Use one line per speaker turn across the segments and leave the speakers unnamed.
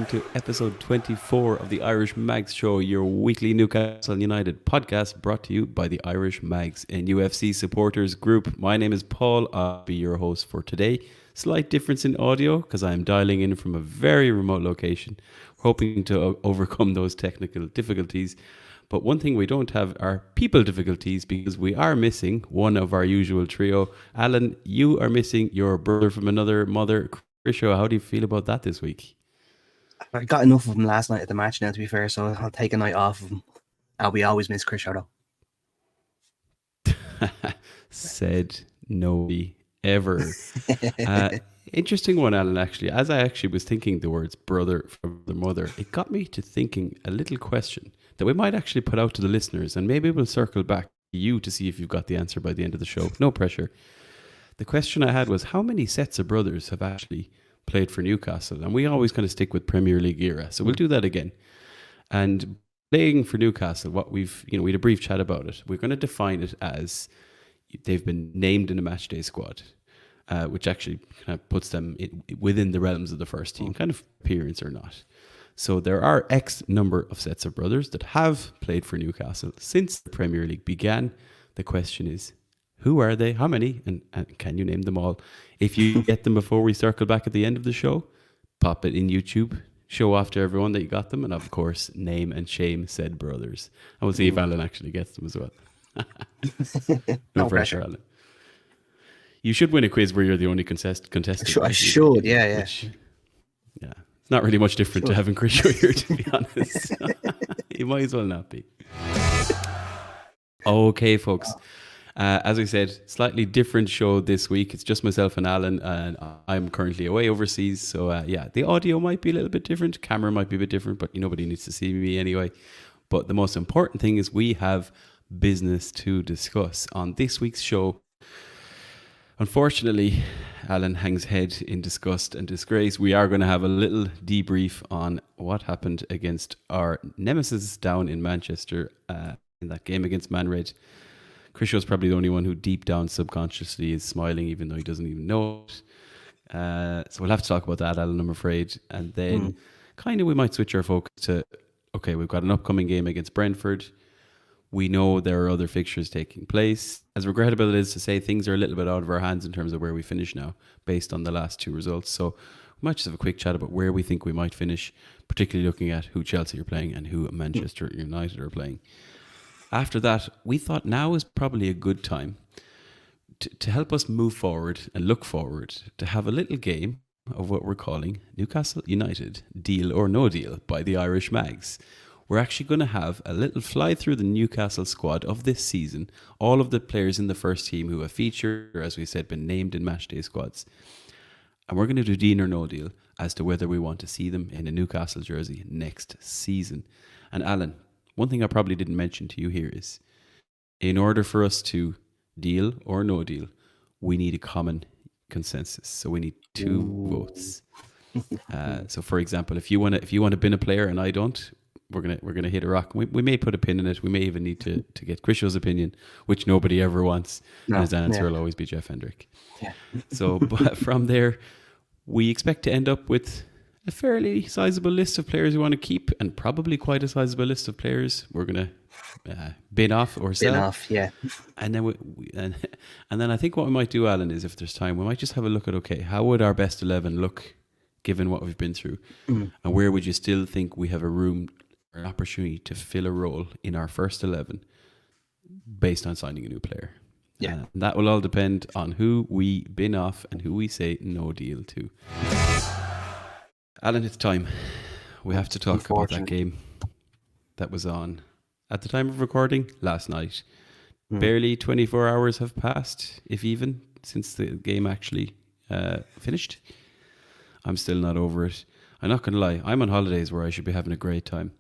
to episode 24 of the Irish Mags Show, your weekly Newcastle United podcast brought to you by the Irish Mags, a NUFC supporters group. My name is Paul. I'll be your host for today. Slight difference in audio because I am dialing in from a very remote location, hoping to overcome those technical difficulties. But one thing we don't have are people difficulties because we are missing one of our usual trio. Alan, you are missing your brother from another mother. Krisho, how do you feel about that this week?
I got enough of him last night at the match now, to be fair, so I'll take a night off of him. We always miss Krisho, though.
Said nobody ever. Interesting one, Alan, actually. As I actually was thinking the words brother from the mother, it got me to thinking a little question that we might actually put out to the listeners, and maybe we'll circle back to you to see if you've got the answer by the end of the show. No pressure. The question I had was, how many sets of brothers have actually played for Newcastle? And we always kind of stick with Premier League era, so we'll do that again. And playing for Newcastle, what we had a brief chat about it. We're going to define it as they've been named in a matchday squad, which actually kind of puts them within the realms of the first team, kind of appearance or not. So there are X number of sets of brothers that have played for Newcastle since the Premier League began. The question is, who are they? How many? And can you name them all? If you get them before we circle back at the end of the show, pop it in YouTube, show off to everyone that you got them, and of course, name and shame said brothers. And we'll see if Alan actually gets them as well. No pressure, Alan. You should win a quiz where you're the only contestant.
I should, yeah.
Yeah. It's not really much different to having Chris here, to be honest. He might as well not be. Okay, folks. As I said, slightly different show this week. It's just myself and Alan, and I'm currently away overseas. So, the audio might be a little bit different. Camera might be a bit different, but nobody needs to see me anyway. But the most important thing is we have business to discuss on this week's show. Unfortunately, Alan hangs head in disgust and disgrace. We are going to have a little debrief on what happened against our nemesis down in Manchester in that game against Man Red. Krisho's probably the only one who deep down subconsciously is smiling, even though he doesn't even know it. So we'll have to talk about that, Alan, I'm afraid. And then kind of we might switch our focus to, okay, we've got an upcoming game against Brentford. We know there are other fixtures taking place. As regrettable it is to say, things are a little bit out of our hands in terms of where we finish now, based on the last two results. So we might just have a quick chat about where we think we might finish, particularly looking at who Chelsea are playing and who Manchester United are playing. After that, we thought now is probably a good time to help us move forward and look forward to have a little game of what we're calling Newcastle United Deal or No Deal by the Irish Mags. We're actually going to have a little fly through the Newcastle squad of this season, all of the players in the first team who have featured, or as we said, been named in matchday squads. And we're going to do Deal or No Deal as to whether we want to see them in a Newcastle jersey next season. And Alan, one thing I probably didn't mention to you here is, in order for us to deal or no deal, we need a common consensus. So we need two votes. So, for example, if you want to bin a player and I don't, we're gonna hit a rock. We may put a pin in it. We may even need to get Krisho's opinion, which nobody ever wants. No, and his answer will always be Jeff Hendrick. Yeah. So, but from there, we expect to end up with a fairly sizable list of players we want to keep, and probably quite a sizable list of players we're going to bin off or sell.
Bin off, yeah.
And then and then I think what we might do, Alan, is if there's time, we might just have a look at, okay, how would our best 11 look given what we've been through? And where would you still think we have a room or an opportunity to fill a role in our first 11 based on signing a new player?
Yeah.
And that will all depend on who we bin off and who we say no deal to. Alan, it's time. We have to talk about that game that was on at the time of recording last night. Barely 24 hours have passed, if even, since the game actually finished. I'm still not over it. I'm not going to lie. I'm on holidays where I should be having a great time.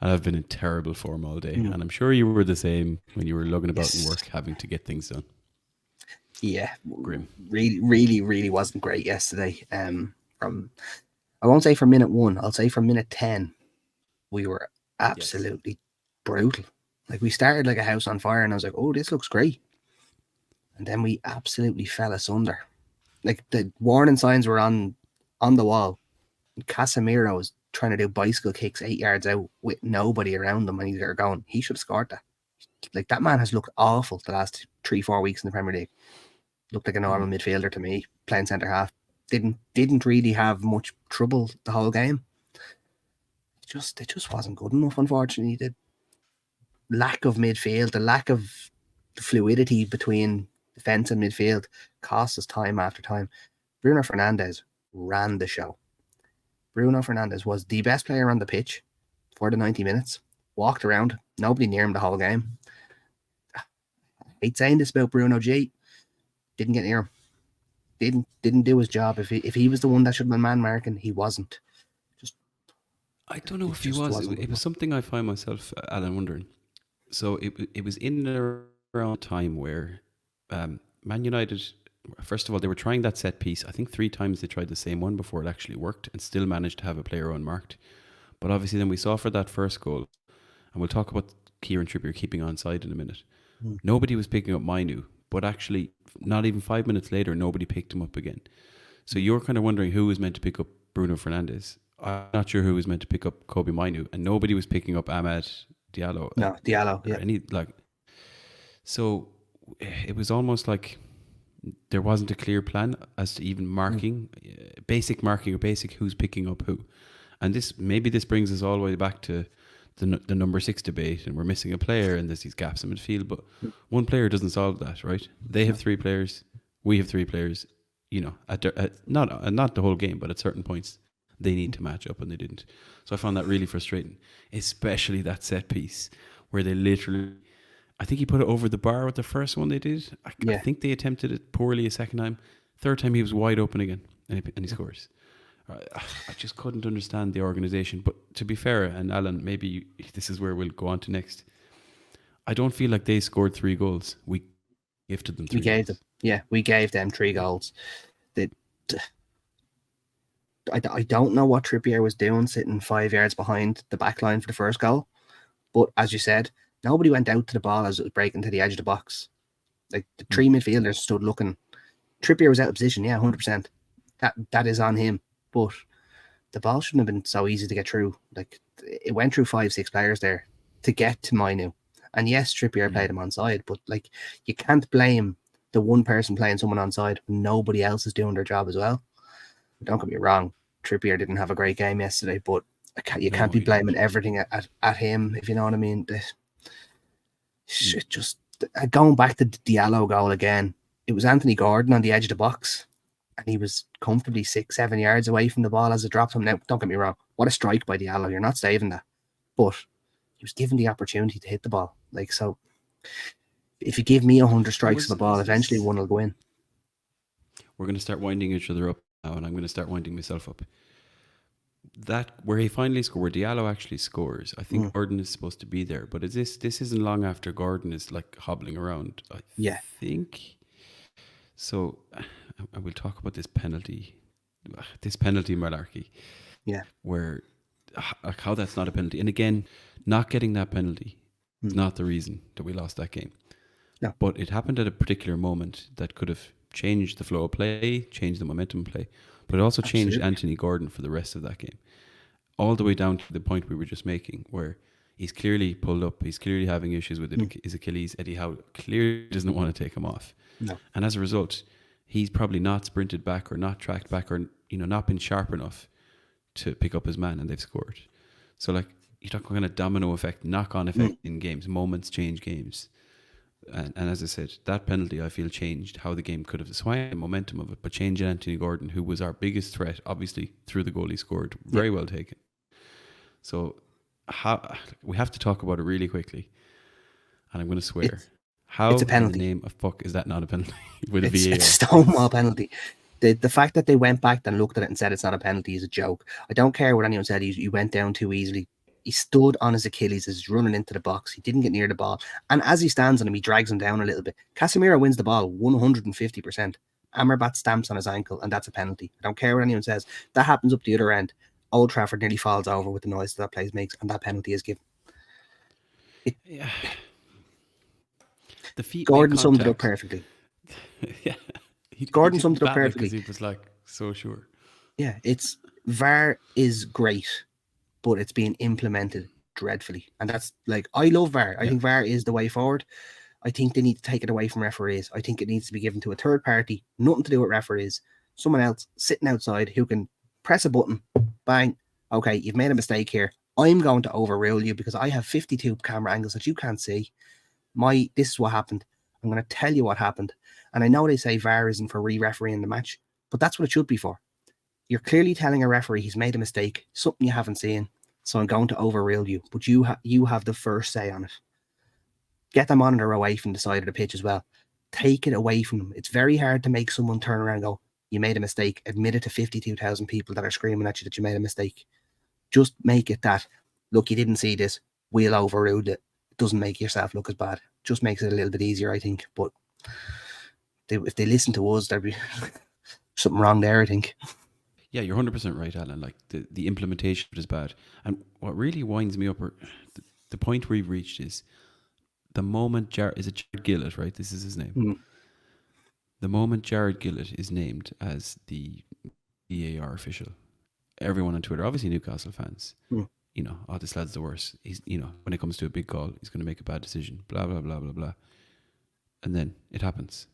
And I've been in terrible form all day. And I'm sure you were the same when you were lugging about in work, having to get things done.
Yeah.
Grim.
Really wasn't great yesterday. I won't say from minute 1. I'll say from minute 10, we were absolutely brutal. Like, we started like a house on fire, and I was like, oh, this looks great. And then we absolutely fell asunder. Like, the warning signs were on the wall. Casemiro was trying to do bicycle kicks 8 yards out with nobody around him, and he's there going, he should have scored that. Like, that man has looked awful the last 3-4 weeks in the Premier League. Looked like a normal midfielder to me, playing centre half. Didn't really have much trouble the whole game. It just wasn't good enough, unfortunately. The lack of midfield, the lack of fluidity between defence and midfield cost us time after time. Bruno Fernandes ran the show. Bruno Fernandes was the best player on the pitch for the 90 minutes. Walked around, nobody near him the whole game. I hate saying this about Bruno G. Didn't get near him. Didn't do his job. If he was the one that should have been man marking, he wasn't.
I don't know if he was. It was something I find myself, Alan, wondering. So it was in and around time where Man United, first of all, they were trying that set piece. I think 3 times they tried the same one before it actually worked, and still managed to have a player unmarked. But obviously then we saw for that first goal, and we'll talk about Kieran Trippier keeping onside in a minute. Nobody was picking up Mainu, but actually not even 5 minutes later, nobody picked him up again. So you're kind of wondering who was meant to pick up Bruno Fernandes. I'm not sure who was meant to pick up Kobe Mainu, and nobody was picking up Ahmed Diallo.
No, Diallo, yeah.
So it was almost like there wasn't a clear plan as to even marking, basic marking or basic who's picking up who. And maybe this brings us all the way back to the number 6 debate, and we're missing a player and there's these gaps in midfield, but one player doesn't solve that, right? They have 3 players, we have 3 players, not the whole game, but at certain points they need to match up, and they didn't. So I found that really frustrating, especially that set piece where they literally, I think he put it over the bar with the first one they did. I think they attempted it poorly a second time. Third time he was wide open again, and he scores. I just couldn't understand the organisation. But to be fair, and Alan, maybe this is where we'll go on to next. I don't feel like they scored 3 goals. We gifted them 3 goals.
We gave them 3 goals. I don't know what Trippier was doing sitting 5 yards behind the back line for the first goal. But as you said, nobody went out to the ball as it was breaking to the edge of the box. Like, the 3 midfielders stood looking. Trippier was out of position, 100%. That is on him. But the ball shouldn't have been so easy to get through. Like, it went through 5-6 players there to get to Mainu. And yes, Trippier played him onside, but like, you can't blame the one person playing someone onside when nobody else is doing their job as well. Don't get me wrong, Trippier didn't have a great game yesterday, but you can't be blaming everything at him, if you know what I mean. Just going back to the Diallo goal again, it was Anthony Gordon on the edge of the box, and he was comfortably 6-7 yards away from the ball as it dropped him. Now, don't get me wrong, what a strike by Diallo. You're not saving that. But he was given the opportunity to hit the ball. Like, so if you give me 100 strikes of the ball, eventually one will go in.
We're going to start winding each other up now, and I'm going to start winding myself up. That where he finally scored, where Diallo actually scores, I think Gordon is supposed to be there, but this isn't long after Gordon is like hobbling around, I think. So I will talk about this penalty malarkey.
Yeah.
Where how that's not a penalty. And again, not getting that penalty is not the reason that we lost that game.
No.
But it happened at a particular moment that could have changed the flow of play, changed the momentum of play, but it also changed Anthony Gordon for the rest of that game. All the way down to the point we were just making, where he's clearly pulled up, he's clearly having issues with his Achilles. Eddie Howe clearly doesn't want to take him off.
No.
And as a result, he's probably not sprinted back or not tracked back or not been sharp enough to pick up his man, and they've scored. So like, you talk kind of domino effect, knock-on effect in games. Moments change games. And as I said, that penalty I feel changed how the game could have swung the momentum of it, but changed Anthony Gordon, who was our biggest threat, obviously through the goal he scored. Very well taken. So we have to talk about it really quickly, and I'm going to swear. How
it's a penalty.
In the name of fuck is that not a penalty with a VAR?
It's a stonewall penalty. The fact that they went back and looked at it and said it's not a penalty is a joke. I don't care what anyone said. He went down too easily. He stood on his Achilles as he's running into the box. He didn't get near the ball. And as he stands on him, he drags him down a little bit. Casemiro wins the ball 150%. Amrabat stamps on his ankle, and that's a penalty. I don't care what anyone says. That happens up the other end. Old Trafford nearly falls over with the noise that place makes, and that penalty is given.
The feet
Gordon summed it up perfectly. Gordon summed it up perfectly.
Because he was like so sure.
Yeah, VAR is great but it's being implemented dreadfully. And that's like, I love VAR. I think VAR is the way forward. I think they need to take it away from referees. I think it needs to be given to a third party, nothing to do with referees, someone else sitting outside who can press a button, bang, okay, you've made a mistake here. I'm going to overrule you because I have 52 camera angles that you can't see. This is what happened. I'm going to tell you what happened. And I know they say VAR isn't for re-refereeing the match, but that's what it should be for. You're clearly telling a referee he's made a mistake, something you haven't seen, so I'm going to overrule you. But you have the first say on it. Get the monitor away from the side of the pitch as well. Take it away from them. It's very hard to make someone turn around and go, you made a mistake. Admit it to 52,000 people that are screaming at you that you made a mistake. Just make it that, look, you didn't see this. We'll overrule it. It doesn't make yourself look as bad. Just makes it a little bit easier, I think. But if they listen to us, there'd be something wrong there, I think.
Yeah, you're 100% right, Alan. Like the implementation is bad. And what really winds me up, or the point we've reached is the moment is it Jared Gillett, right? This is his name.
Mm.
The moment Jared Gillett is named as the VAR official, everyone on Twitter, obviously Newcastle fans, you know, oh, this lad's the worst. He's, you know, when it comes to a big call, he's going to make a bad decision, blah, blah, blah, blah, blah. And then it happens.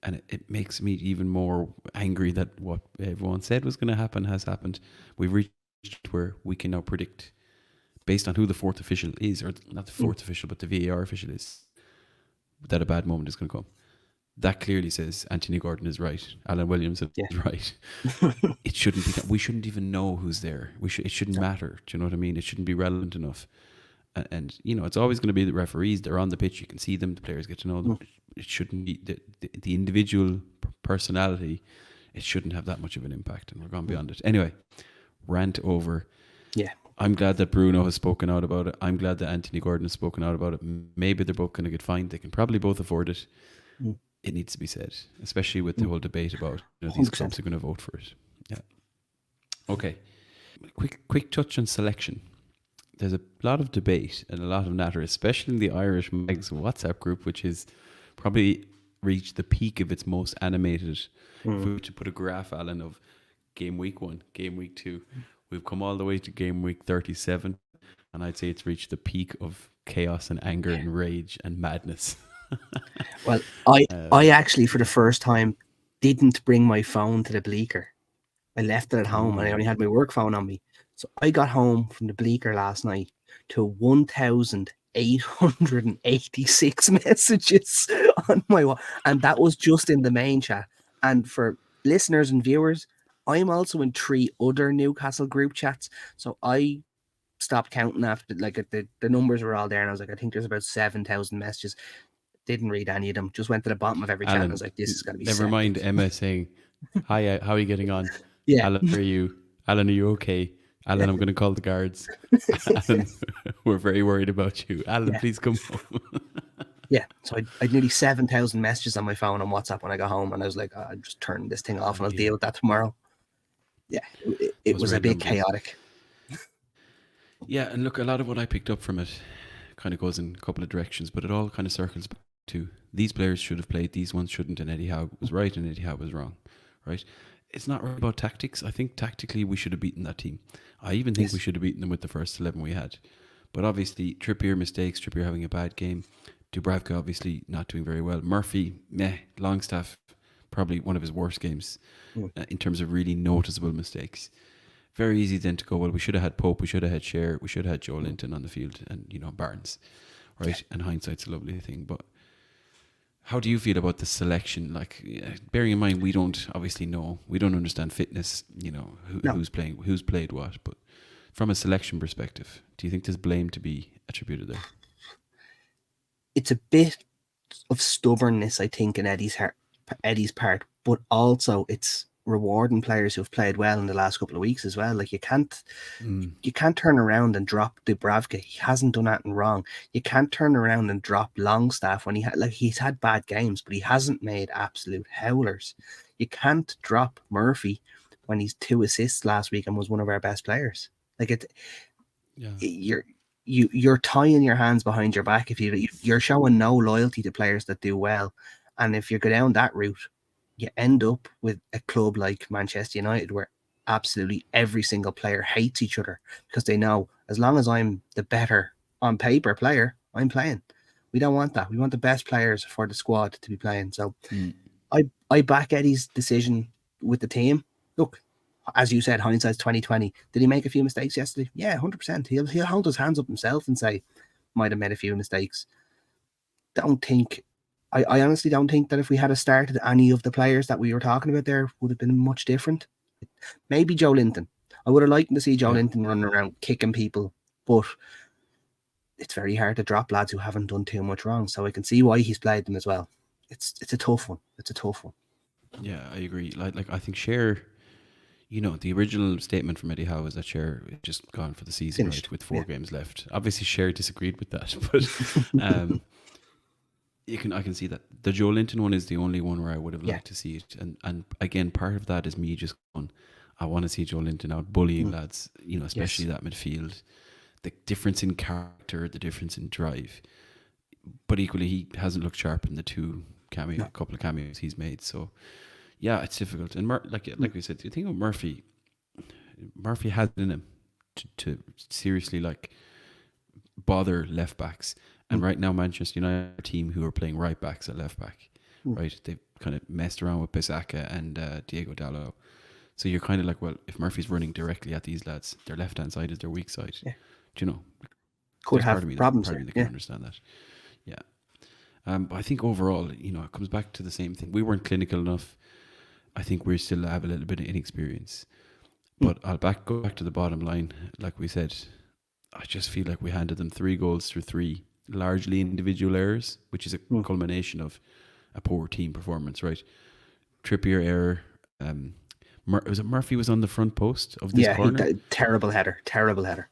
And it makes me even more angry that what everyone said was going to happen has happened. We've reached where we can now predict, based on who the fourth official is, or not the fourth official, but the VAR official is, that a bad moment is going to come. That clearly says Anthony Gordon is right. Alan Williams is right. It shouldn't be. We shouldn't even know who's there. It shouldn't matter. Do you know what I mean? It shouldn't be relevant enough. And you know, it's always going to be the referees. They're on the pitch. You can see them. The players get to know them. It shouldn't be the individual personality. It shouldn't have that much of an impact. And we're gone beyond it. Anyway, rant over.
Yeah.
I'm glad that Bruno has spoken out about it. I'm glad that Anthony Gordon has spoken out about it. Maybe they're both going to get fined. They can probably both afford it. It needs to be said, especially with the whole debate about, you know, these clubs are going to vote for it. Yeah. Okay. Quick touch on selection. There's a lot of debate and a lot of natter, especially in the Irish Mags WhatsApp group, which is probably reached the peak of its most animated. If we were to put a graph, Alan, of game week 1, game week 2, we've come all the way to game week 37, and I'd say it's reached the peak of chaos and anger and rage and madness.
Well, I actually, for the first time, didn't bring my phone to the bleaker. I left it at home and I only had my work phone on me. So I got home from the bleaker last night to 1,886 messages on my wall. And that was just in the main chat. And for listeners and viewers, I'm also in 3 other Newcastle group chats. So I stopped counting after, like, the numbers were all there. And I was like, I think there's about 7,000 messages. Didn't read any of them. Just went to the bottom of every chat. And I was like, this is going to be
never mind Emma saying, hi, how are you getting on?
Yeah.
Alan, are you okay? Alan, I'm going to call the guards. Alan, we're very worried about you. Alan, please come home.
Yeah, so I nearly 7,000 messages on my phone on WhatsApp when I got home, and I was like, I'm just turning this thing off and I'll deal with that tomorrow. Yeah, it was a bit chaotic.
Yeah, and look, a lot of what I picked up from it kind of goes in a couple of directions, but it all kind of circles back to these players should have played, these ones shouldn't, and Eddie Howe was right and Eddie Howe was wrong, right? It's not really about tactics. I think tactically we should have beaten that team. I even think we should have beaten them with the first 11 we had. But obviously, Trippier mistakes, Trippier having a bad game, Dubravka obviously not doing very well. Murphy, Longstaff, probably one of his worst games in terms of really noticeable mistakes. Very easy then to go, well, we should have had Pope, we should have had Cher, we should have had Joe Linton on the field, and, you know, Barnes, right? Yeah. And hindsight's a lovely thing. But how do you feel about the selection? Like, bearing in mind, we don't obviously know, we don't understand fitness, you know, who's played what, but from a selection perspective, do you think there's blame to be attributed there?
It's a bit of stubbornness, I think, in Eddie's part, but also it's rewarding players who've played well in the last couple of weeks as well. Like, you can't turn around and drop Dubravka. He hasn't done anything wrong. You can't turn around and drop Longstaff when he's had bad games, but he hasn't made absolute howlers. You can't drop Murphy when he's 2 assists last week and was one of our best players. Like, you're tying your hands behind your back if you're showing no loyalty to players that do well. And if you go down that route, you end up with a club like Manchester United where absolutely every single player hates each other because they know as long as I'm the better on paper player, I'm playing. We don't want that. We want the best players for the squad to be playing. So I back Eddie's decision with the team. Look, as you said, hindsight's 2020. Did he make a few mistakes yesterday? Yeah, 100%. He'll hold his hands up himself and say, might have made a few mistakes. I honestly don't think that if we had started any of the players that we were talking about there would have been much different. Maybe Joe Linton. I would have liked to see Joe Linton running around kicking people, but it's very hard to drop lads who haven't done too much wrong. So I can see why he's played them as well. It's a tough one. It's a tough one.
Yeah, I agree. Like I think Cher, the original statement from Eddie Howe was that Cher had just gone for the season,
Finished.
right, with 4 games left. Obviously, Cher disagreed with that, but I can see that. The Joe Linton one is the only one where I would have liked to see it, and again, part of that is me just going, I want to see Joe Linton out bullying lads, especially that midfield. The difference in character, the difference in drive, but equally he hasn't looked sharp in the couple of cameos he's made. So yeah, it's difficult. And like we said, the thing with Murphy has it in him to seriously bother left backs. And right now, Manchester United are a team who are playing right backs at left back. Right, they've kind of messed around with Bissaka and Diego Dalot. So you're kind of like, well, if Murphy's running directly at these lads, their left hand side is their weak side. Yeah. Do you know?
Could have problems.
Part of me that can understand that. Yeah. But I think overall, it comes back to the same thing. We weren't clinical enough. I think we still have a little bit of inexperience. But I'll go back to the bottom line. Like we said, I just feel like we handed them 3 goals through 3 largely individual errors, which is a culmination of a poor team performance, right? Trippier error. Was it Murphy was on the front post of this corner?
Terrible header.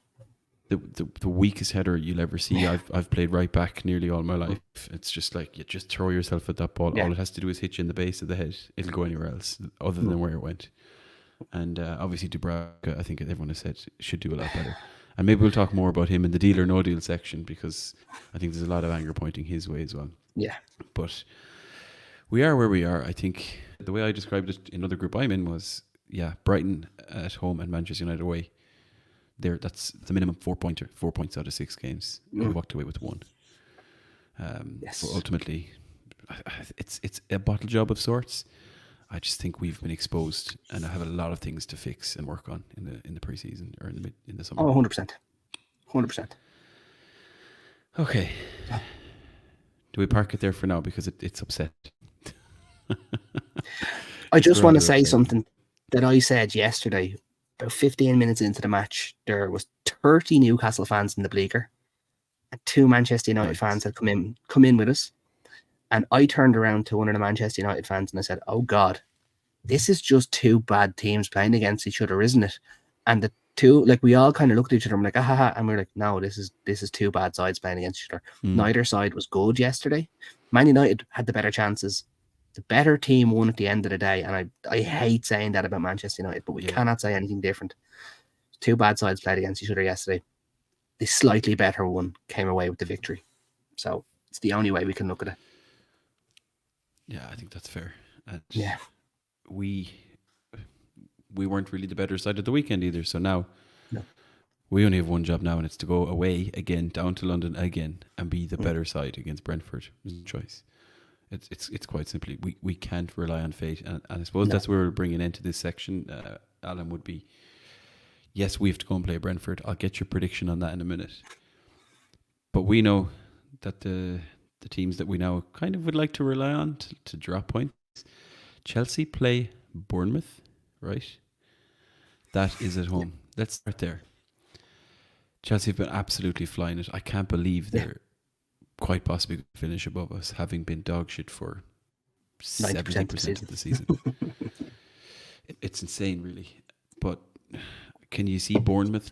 The weakest header you'll ever see. I've played right back nearly all my life. It's just like you just throw yourself at that ball. All it has to do is hit you in the base of the head. It'll go anywhere else other than where it went. And obviously Dubravka, I think everyone has said, should do a lot better. And maybe we'll talk more about him in the deal or no deal section, because I think there's a lot of anger pointing his way as well. Yeah. But we are where we are. I think the way I described it in another group I'm in was, Brighton at home and Manchester United away. That's the minimum 4 points out of 6 games. We walked away with 1. So ultimately, it's a bottle job of sorts. I just think we've been exposed, and I have a lot of things to fix and work on in the preseason or in the summer.
100%.
Okay. Do we park it there for now because it's upset?
I just want to say something that I said yesterday. About 15 minutes into the match, there was 30 Newcastle fans in the bleaker, and 2 Manchester United fans had come in with us. And I turned around to one of the Manchester United fans and I said, "Oh God, this is just 2 bad teams playing against each other, isn't it?" And the 2, we all kind of looked at each other and we're like, and we we're like, "No, this is 2 bad sides playing against each other." Neither side was good yesterday. Man United had the better chances. The better team won at the end of the day, and I hate saying that about Manchester United, but we cannot say anything different. 2 bad sides played against each other yesterday. The slightly better one came away with the victory. So it's the only way we can look at it.
Yeah, I think that's fair. And we weren't really the better side of the weekend either. So now we only have one job now, and it's to go away again, down to London again, and be the better side against Brentford. Is the choice. It's quite simply we can't rely on fate, and I suppose that's where we're bringing into this section. Alan, would be, yes, we have to go and play Brentford. I'll get your prediction on that in a minute. But we know that the teams that we now kind of would like to rely on to drop points. Chelsea play Bournemouth, right? That is at home. Let's start there. Chelsea have been absolutely flying it. I can't believe they're quite possibly going to finish above us, having been dog shit for 70% of the season. It's insane, really. But can you see Bournemouth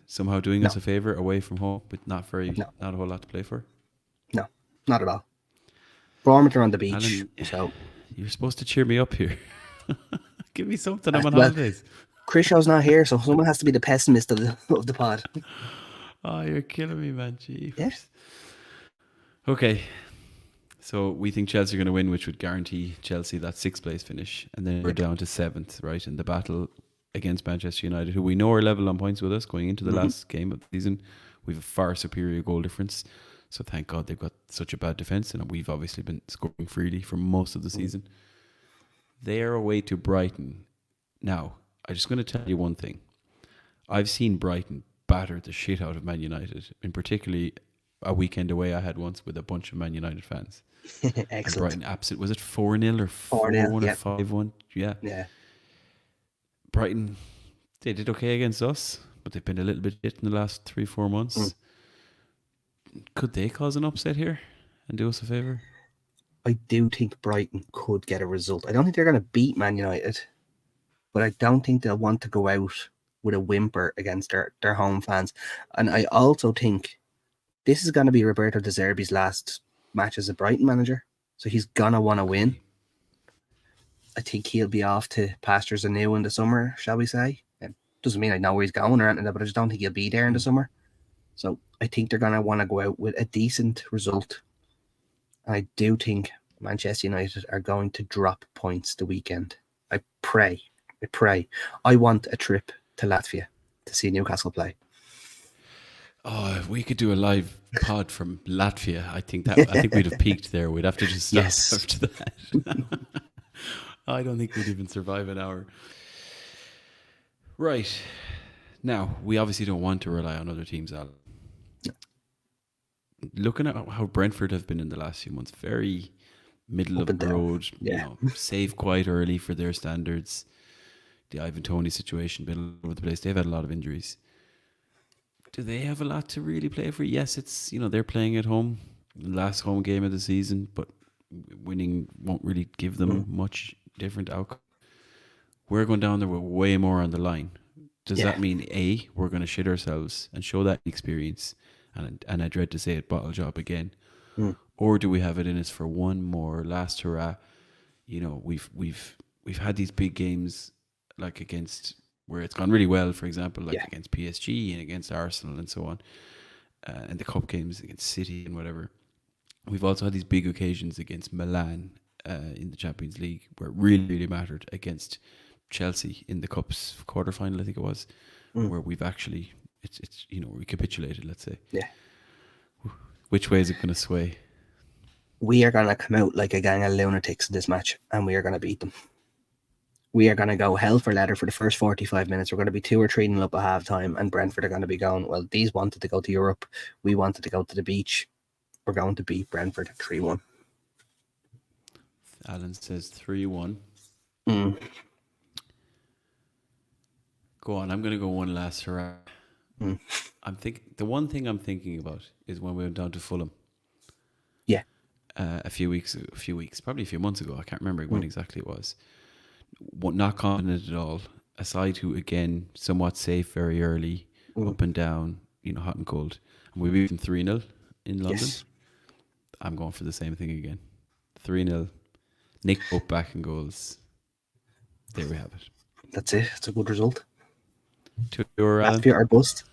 somehow doing us a favour away from home with not a whole lot to play for?
No, not at all. Bournemouth are on the beach. Alan, so
you're supposed to cheer me up here. Give me something. I'm on holidays.
Chris Shaw's not here, so someone has to be the pessimist of the pod.
Oh, you're killing me, man. Jeez.
Yeah.
Okay. So we think Chelsea are going to win, which would guarantee Chelsea that 6th place finish. And then we're down to 7th, right? And the battle against Manchester United, who we know are level on points with us going into the last game of the season. We have a far superior goal difference. So thank God they've got such a bad defence, and we've obviously been scoring freely for most of the season. They are away to Brighton. Now, I'm just going to tell you one thing. I've seen Brighton batter the shit out of Man United, in particularly a weekend away I had once with a bunch of Man United fans.
Excellent.
And Brighton absolutely, was it 4-0 or 4-1 or 5-1? Yeah. Brighton, they did okay against us, but they've been a little bit shit in the last 3-4 months. Could they cause an upset here and do us a favour?
I do think Brighton could get a result. I don't think they're going to beat Man United, but I don't think they'll want to go out with a whimper against their home fans. And I also think this is going to be Roberto De Zerbi's last match as a Brighton manager, so he's going to want to win. I think he'll be off to pastures anew in the summer, shall we say. Doesn't mean I know where he's going or anything, but I just don't think he'll be there in the summer. So I think they're going to want to go out with a decent result. I do think Manchester United are going to drop points the weekend. I pray. I want a trip to Latvia to see Newcastle play.
Oh, if we could do a live pod from Latvia, I think we'd have peaked there. We'd have to just stop after that. I don't think we'd even survive an hour. Right. Now, we obviously don't want to rely on other teams, Alan. No. Looking at how Brentford have been in the last few months, very middle of the road, save quite early for their standards. The Ivan Toney situation been all over the place. They've had a lot of injuries. Do they have a lot to really play for? Yes, it's, they're playing at home, last home game of the season, but winning won't really give them much different outcome. We're going down there with way more on the line. Does that mean A, we're going to shit ourselves and show that experience, and I dread to say it, bottle job again, or do we have it in us for one more last hurrah? We've had these big games like against where it's gone really well, for example, like against PSG and against Arsenal and so on, and the cup games against City and whatever. We've also had these big occasions against Milan in the Champions League where it really, really mattered, against Chelsea in the Cup's quarterfinal, I think it was, where we've actually, it's we capitulated, let's say. Yeah. Which way is it going to sway?
We are going to come out like a gang of lunatics in this match, and we are going to beat them. We are going to go hell for leather for the first 45 minutes. We're going to be 2 or 3 up at half time, and Brentford are going to be going, well, these wanted to go to Europe. We wanted to go to the beach. We're going to beat Brentford 3-1.
Alan says 3-1. Go on, I'm going to go one last hurrah. The one thing I'm thinking about is when we went down to Fulham.
Yeah.
A few weeks, probably a few months ago. I can't remember when exactly it was. Not confident at all. Aside who, again, somewhat safe very early, up and down, hot and cold. And we beat them 3-0 in London. Yes. I'm going for the same thing again. 3-0. Nick Pope back in goals. There we have it.
That's it. It's a good result.
Latvia
or bust.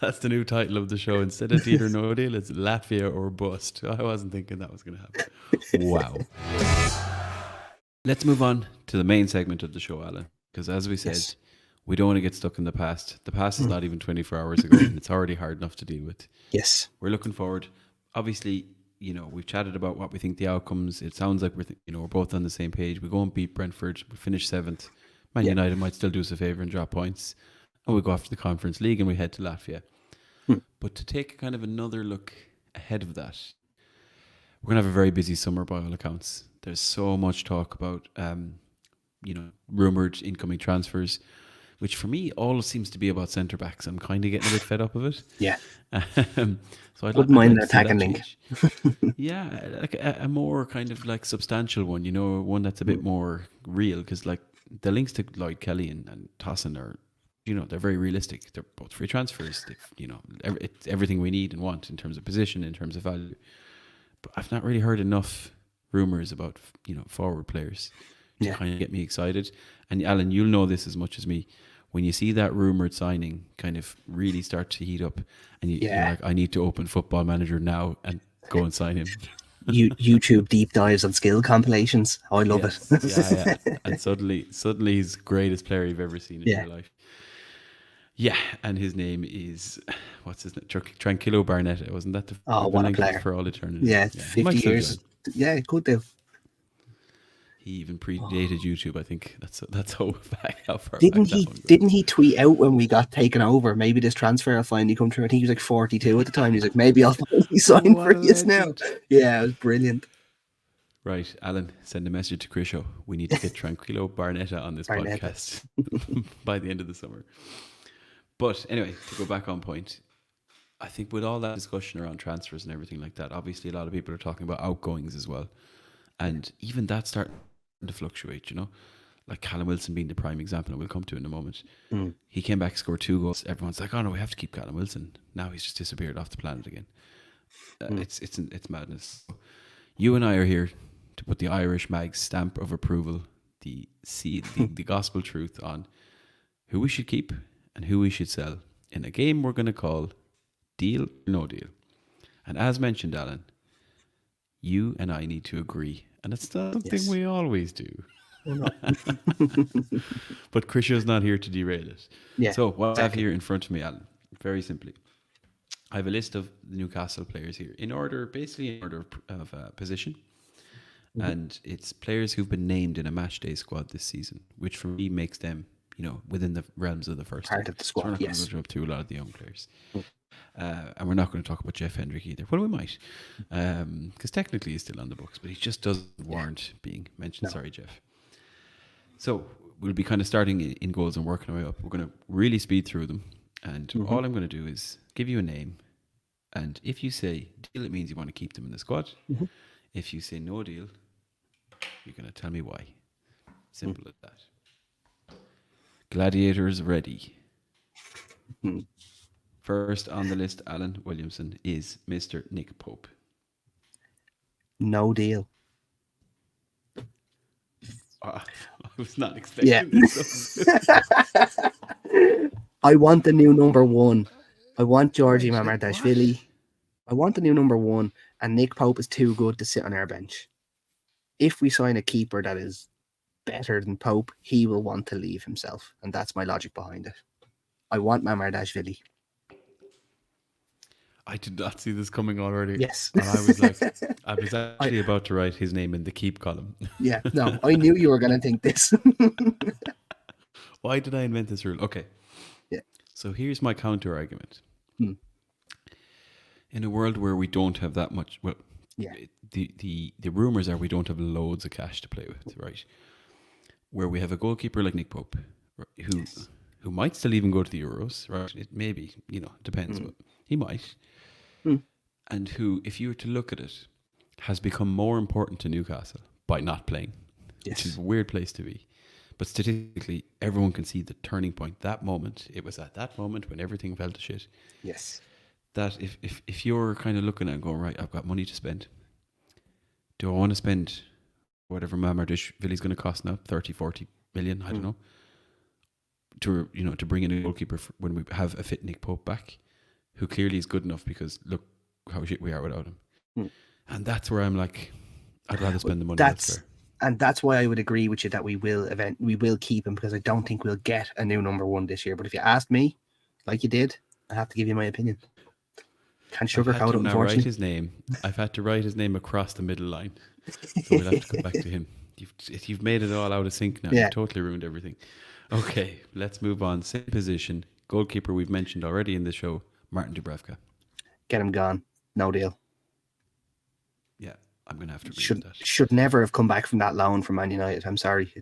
That's the new title of the show. Instead of deal or no deal, it's Latvia or bust. I wasn't thinking that was going to happen. Wow. Let's move on to the main segment of the show, Alan. Because as we said, we don't want to get stuck in the past. The past is not even 24 hours ago, and it's already hard enough to deal with.
Yes.
We're looking forward. Obviously, we've chatted about what we think the outcomes. It sounds like we're both on the same page. We go and beat Brentford. We finish 7th. Man United might still do us a favour and drop points. And we go after the Conference League and we head to Latvia. But to take kind of another look ahead of that, we're going to have a very busy summer by all accounts. There's so much talk about, rumoured incoming transfers, which for me all seems to be about centre-backs. I'm kind of getting a bit fed up of it.
Yeah.
So I'd
wouldn't mind an attacking link.
Yeah, like a more kind of like substantial one, one that's a bit more real, because like the links to Lloyd Kelly and Tossin are, they're very realistic. They're both free transfers. It's everything we need and want in terms of position, in terms of value. But I've not really heard enough rumours about, forward players to kind of get me excited. And Alan, you'll know this as much as me. When you see that rumoured signing kind of really start to heat up, and you're like, I need to open Football Manager now and go and sign him.
YouTube deep dives on skill compilations. Oh, I love
Yes, yeah.
it.
And suddenly he's the greatest player you've ever seen in
Yeah.
your life. Yeah, and his name is, what's his name? Tranquillo Barnetta. Wasn't that the
Oh,
we've been
what a
linked with
player.
for all eternity?
Yeah,
Yeah, he might
50
still
years.
join.
Yeah, it could do.
He even predated YouTube. I think that's how far back
Didn't
that
he
one goes.
didn't he tweet out when we got taken over, maybe this transfer will finally come through? I think he was like 42 at the time. He's like, maybe I'll finally sign
What
for
a
you now.
legend!
Yeah, it was brilliant.
Right, Alan, send a message to Krisho. We need to get Tranquillo Barnetta on this
Barnetta.
podcast by the end of the summer. But anyway, to go back on point, I think with all that discussion around transfers and everything like that, obviously a lot of people are talking about outgoings as well. And even that's starting to fluctuate, you know? Like Callum Wilson being the prime example, and we'll come to in a moment. He came back, scored 2 goals. Everyone's like, oh no, we have to keep Callum Wilson. Now he's just disappeared off the planet again. It's madness. You and I are here to put the Irish Mag's stamp of approval, the gospel truth on who we should keep and who we should sell in a game we're going to call Deal or No Deal. And as mentioned, Alan, you and I need to agree. And it's not something we always do.
Oh, no.
But Krisho's not here to derail it.
Yeah,
So what I have
exactly.
here in front of me, Alan, very simply, I have a list of the Newcastle players here in order, basically in order of position. And it's players who've been named in a match day squad this season, which for me makes them, within the realms of the first
Part
team.
of the
So we're
squad,
not going
yes.
to go through a lot of the young players. And we're not going to talk about Jeff Hendrick either. Well, we might, because technically he's still on the books, but he just doesn't warrant being mentioned.
No.
Sorry, Jeff. So we'll be kind of starting in goals and working our way up. We're going to really speed through them. And all I'm going to do is give you a name. And if you say deal, it means you want to keep them in the squad. If you say no deal, you're going to tell me why. Simple as that. Gladiators ready. First on the list, Alan Williamson, is Mr. Nick Pope.
No deal.
I was not expecting this.
I want the new number 1. I want Georgi
Right,
Mamardashvili. I want the new number 1, and Nick Pope is too good to sit on our bench. If we sign a keeper that is better than Pope, he will want to leave himself, and that's my logic behind it. I want Mamardashvili.
I did not see this coming already.
Yes.
And I was like, I was actually about to write his name in the keep column.
Yeah, no, I knew you were going to think this.
Why did I invent this rule? Okay.
Yeah.
So here's my counter argument.
Hmm.
In a world where we don't have that much, well,
Yeah.
the rumors are we don't have loads of cash to play with, right? Where we have a goalkeeper like Nick Pope, who might still even go to the Euros, right? It maybe, depends, but he might. And who, if you were to look at it, has become more important to Newcastle by not playing, which is a weird place to be. But statistically, everyone can see the turning point. That moment, it was at that moment when everything fell to shit.
Yes.
That if you're kind of looking at it and going, right, I've got money to spend. Do I want to spend whatever Mamardashvili's going to cost now, 30, 40 million, I don't know, to bring in a goalkeeper when we have a fit Nick Pope back, who clearly is good enough because look how shit we are without him. And that's where I'm like, I'd rather spend the money elsewhere.
And that's why I would agree with you that we will keep him, because I don't think we'll get a new number 1 this year. But if you asked me, like you did, I have to give you my opinion. Can't sugarcoat it, unfortunately.
Write his name. I've had to write his name across the middle line. So we'll have to go back to him. You've made it all out of sync now.
Yeah.
You've totally ruined everything. Okay, let's move on. Same position. Goalkeeper we've mentioned already in the show, Martin Dubravka.
Get him gone. No deal.
Yeah, I'm going to have to read that.
Should never have come back from that loan from Man United. I'm sorry.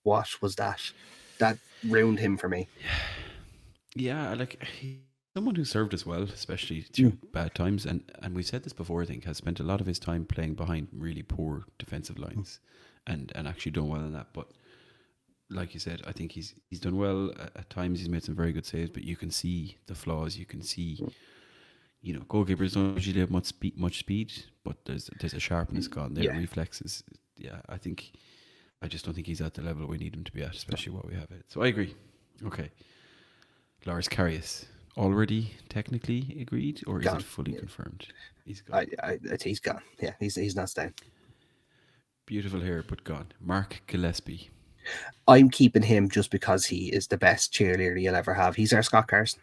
What was that? That ruined him for me.
Yeah, he's someone who served us well, especially through bad times. And we've said this before, I think, has spent a lot of his time playing behind really poor defensive lines and actually done well in that. But like you said, I think he's done well. At times he's made some very good saves, but you can see the flaws. You can see... goalkeepers don't usually have much speed, but there's a sharpness gone there. Reflexes. Yeah, I just don't think he's at the level we need him to be at, especially what we have it. So I agree. Okay. Loris Karius. already technically agreed, or is it
Gone.
fully
Yeah.
confirmed? He's gone.
He's gone. Yeah, he's not staying.
Beautiful hair, but gone. Mark Gillespie.
I'm keeping him just because he is the best cheerleader you'll ever have. He's our Scott Carson.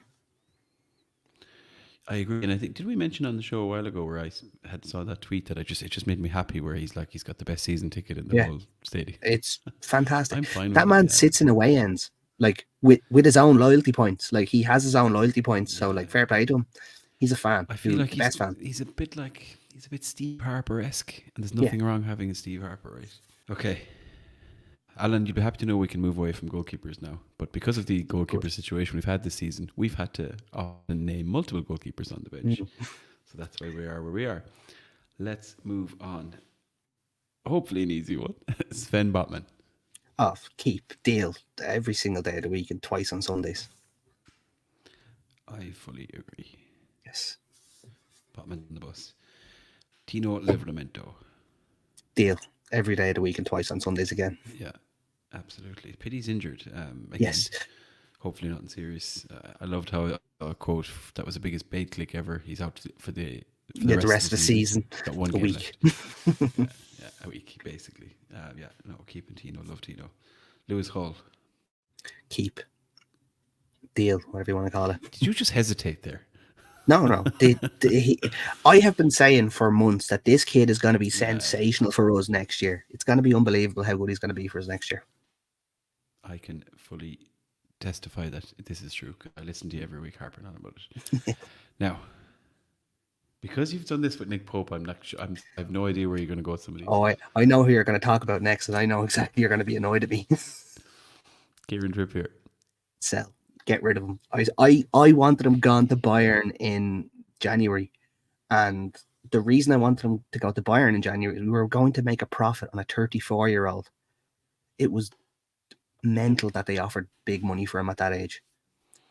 I agree, and I think did we mention on the show a while ago where I had saw that tweet that it just made me happy where he's like he's got the best season ticket in the
Yeah.
whole stadium.
It's fantastic.
I'm fine
That
with
man
it.
sits in away ends, like with his own loyalty points. Like he has his own loyalty points. So like fair play to him. He's a fan.
I feel like
the best fan.
he's a bit Steve Harper esque, and there's nothing wrong having a Steve Harper, right? Okay. Alan, you'd be happy to know we can move away from goalkeepers now. But because of the goalkeeper situation we've had this season, we've had to often name multiple goalkeepers on the bench. So that's why we are where we are. Let's move on. Hopefully an easy one. Sven Botman.
Keep deal every single day of the week and twice on Sundays.
I fully agree.
Yes.
Botman on the bus. Tino Livramento.
Deal every day of the week and twice on Sundays again.
Yeah, absolutely. Pity's injured. Again,
yes.
Hopefully nothing serious. I loved how a quote that was the biggest bait click ever. He's out for the
rest of the season.
Got one game
week.
left. yeah, a week basically. Keeping Tino. Love Tino. Lewis Hall.
Keep. Deal, whatever you want to call it.
Did you just hesitate there?
No. I have been saying for months that this kid is going to be sensational for us next year. It's going to be unbelievable how good he's going to be for us next year.
I can fully testify that this is true. I listen to you every week harping on about it. Now, because you've done this with Nick Pope, I'm not sure. I have no idea where you're going to go with somebody.
Oh, I know who you're going to talk about next, and I know exactly you're going to be annoyed at me.
Kieran Trippier.
Sell. Get rid of him. I wanted him gone to Bayern in January, and the reason I wanted him to go to Bayern in January is we were going to make a profit on a 34-year-old. It was mental that they offered big money for him at that age,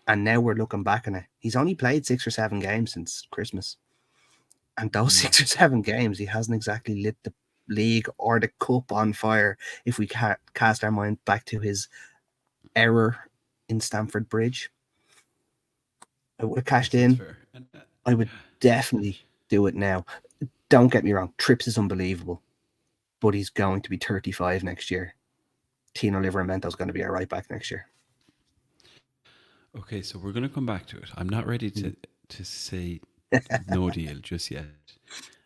and now we're looking back on it. He's only played 6 or 7 games since Christmas, and those 6 or 7 games he hasn't exactly lit the league or the cup on fire. If we cast our mind back to his error in Stamford Bridge, I would have cashed in. I would definitely do it now. Don't get me wrong, Trips is unbelievable, but he's going to be 35 next year. Tino Livramento is going to be our right back next year.
Okay, so we're going to come back to it. I'm not ready to say no deal just yet.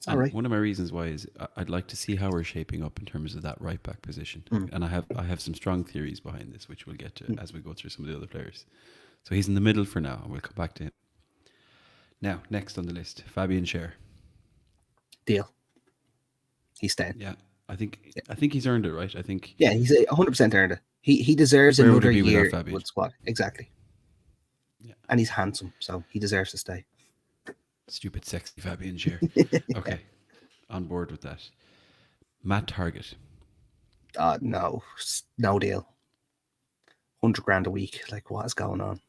All right.
One of my reasons why is I'd like to see how we're shaping up in terms of that right back position, and I have some strong theories behind this, which we'll get to as we go through some of the other players. So he's in the middle for now, and we'll come back to him. Now, next on the list, Fabian Schär.
Deal. He's staying.
Yeah, I think he's earned it, right? I think.
Yeah, he's 100% earned it. He deserves another year with squad. Exactly. Yeah. And he's handsome, so he deserves to stay.
Stupid, sexy Fabian Schär. Okay, on board with that. Matt Targett.
No deal. 100 grand a week. Like, what is going on?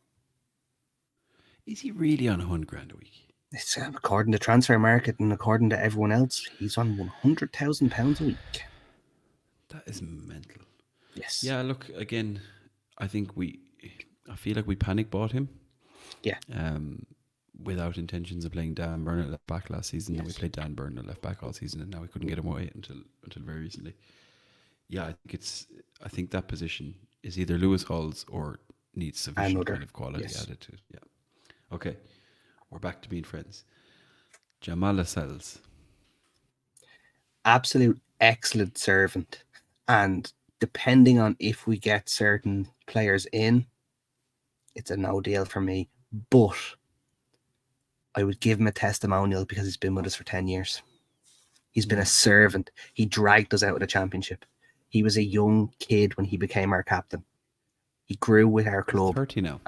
Is he really on 100 grand a week?
It's according to transfer market and according to everyone else, he's on £100,000 a week.
That is mental.
Yes.
Yeah. Look, again, I feel like we panic bought him.
Yeah.
Without intentions of playing Dan Burn at left back last season, and we played Dan Burn at left back all season, and now we couldn't get him away until very recently. Yeah, I think that position is either Lewis Hall's or needs sufficient kind of quality added to it. Yeah. Okay, we're back to being friends. Jamal Lascelles.
Absolute excellent servant, and depending on if we get certain players in, it's a no deal for me. But I would give him a testimonial because he's been with us for 10 years. He's been a servant. He dragged us out of the championship. He was a young kid when he became our captain. He grew with our club.
30 now.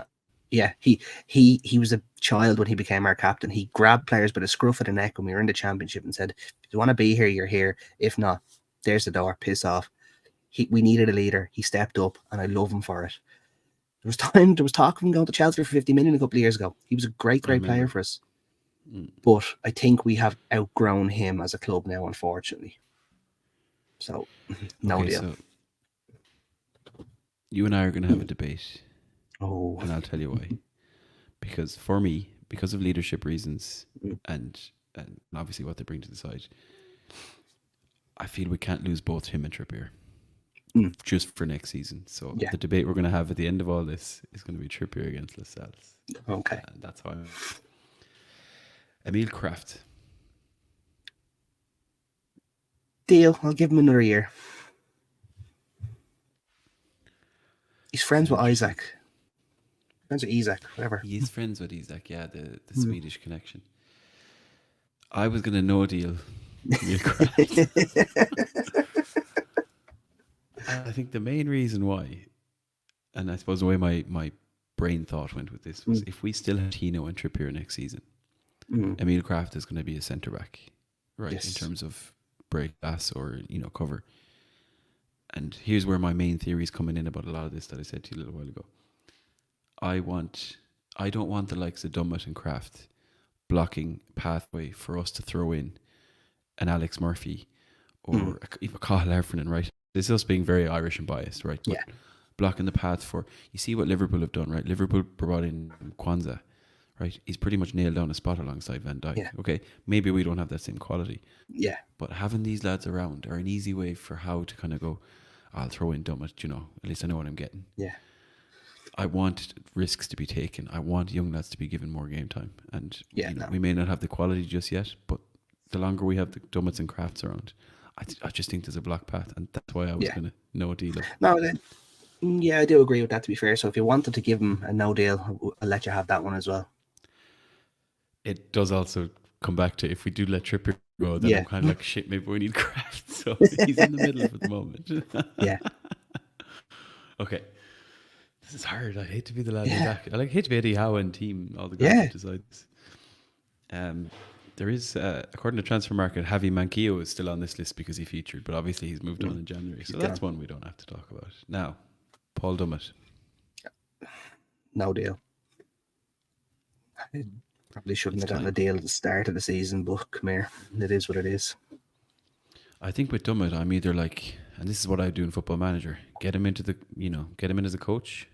Yeah, he was a child when he became our captain. He grabbed players by the scruff of the neck when we were in the championship and said, if you want to be here, you're here. If not, there's the door. Piss off. We needed a leader. He stepped up, and I love him for it. There was talk of him going to Chelsea for 50 million a couple of years ago. He was a great player for us. But I think we have outgrown him as a club now, unfortunately. So, no deal. So
you and I are going to have a debate.
Oh.
And I'll tell you why. because for me, because of leadership reasons
Mm.
and obviously what they bring to the side, I feel we can't lose both him and Trippier just for next season. So
Yeah.
the debate we're going to have at the end of all this is going to be Trippier against Lascelles.
Okay.
And that's how I'm. Emil Kraft.
Deal. I'll give him another year. He's friends with Isaac. Friends with Isaac, whatever.
He is friends with Isaac, yeah, the Swedish connection. I was going to no deal Emil Kraft. I think the main reason why, and I suppose the way my brain thought went with this, was if we still have Tino and Trippier next season, Emil Kraft is going to be a centre back, right?
Yes.
In terms of break pass or cover. And here's where my main theory is coming in about a lot of this that I said to you a little while ago. I don't want the likes of Dummett and Kraft blocking pathway for us to throw in an Alex Murphy or even Cathal Heffernan, right? This is us being very Irish and biased, right? But blocking the path for, you see what Liverpool have done, right? Liverpool brought in Kwanzaa, right? He's pretty much nailed down a spot alongside Van Dijk.
Yeah.
Okay, maybe we don't have that same quality.
Yeah.
But having these lads around are an easy way for how to kind of go, I'll throw in Dummett, at least I know what I'm getting.
Yeah.
I want risks to be taken. I want young lads to be given more game time. And we may not have the quality just yet, but the longer we have the Dummets and Crafts around, I just think there's a black path, and that's why I was going to no deal.
No, I do agree with that, to be fair. So if you wanted to give him a no deal, I'll let you have that one as well.
It does also come back to, if we do let Trippier go, then I'm kind of like, shit, maybe we need Kraft. So he's in the middle at the moment.
Yeah.
Okay. This is hard. I hate to be the lad in the back. I hate to be Eddie Howe and team, all the guys that decide this. There is, according to Transfer Market, Javi Manquillo is still on this list because he featured, but obviously he's moved on in January. So that's one we don't have to talk about. Now, Paul Dummett.
No deal. Probably shouldn't have gotten a deal at the start of the season, but come here. It is what it is.
I think with Dummett, I'm either like, and this is what I do in Football Manager, get him into get him in as a coach,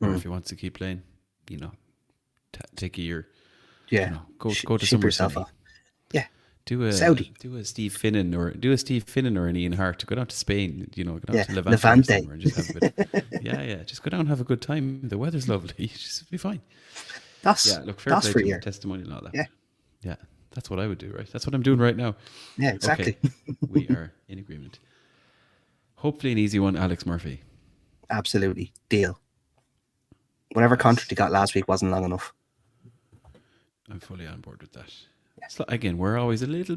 or if he wants to keep playing, take a year.
Yeah.
Go to somewhere sunny.
Yeah.
Do a Steve Finnan or an Ian Hart to go down to Spain. Go down to Levante and just have a bit. Just go down and have a good time. The weather's lovely. Just be fine. Look, fair play to your testimonial and all that. Yeah, that's what I would do, right? That's what I'm doing right now.
Yeah, exactly.
Okay. We are in agreement. Hopefully an easy one, Alex Murphy.
Absolutely. Deal. Whatever contract he got last week wasn't long enough.
I'm fully on board with that. So again, we're always a little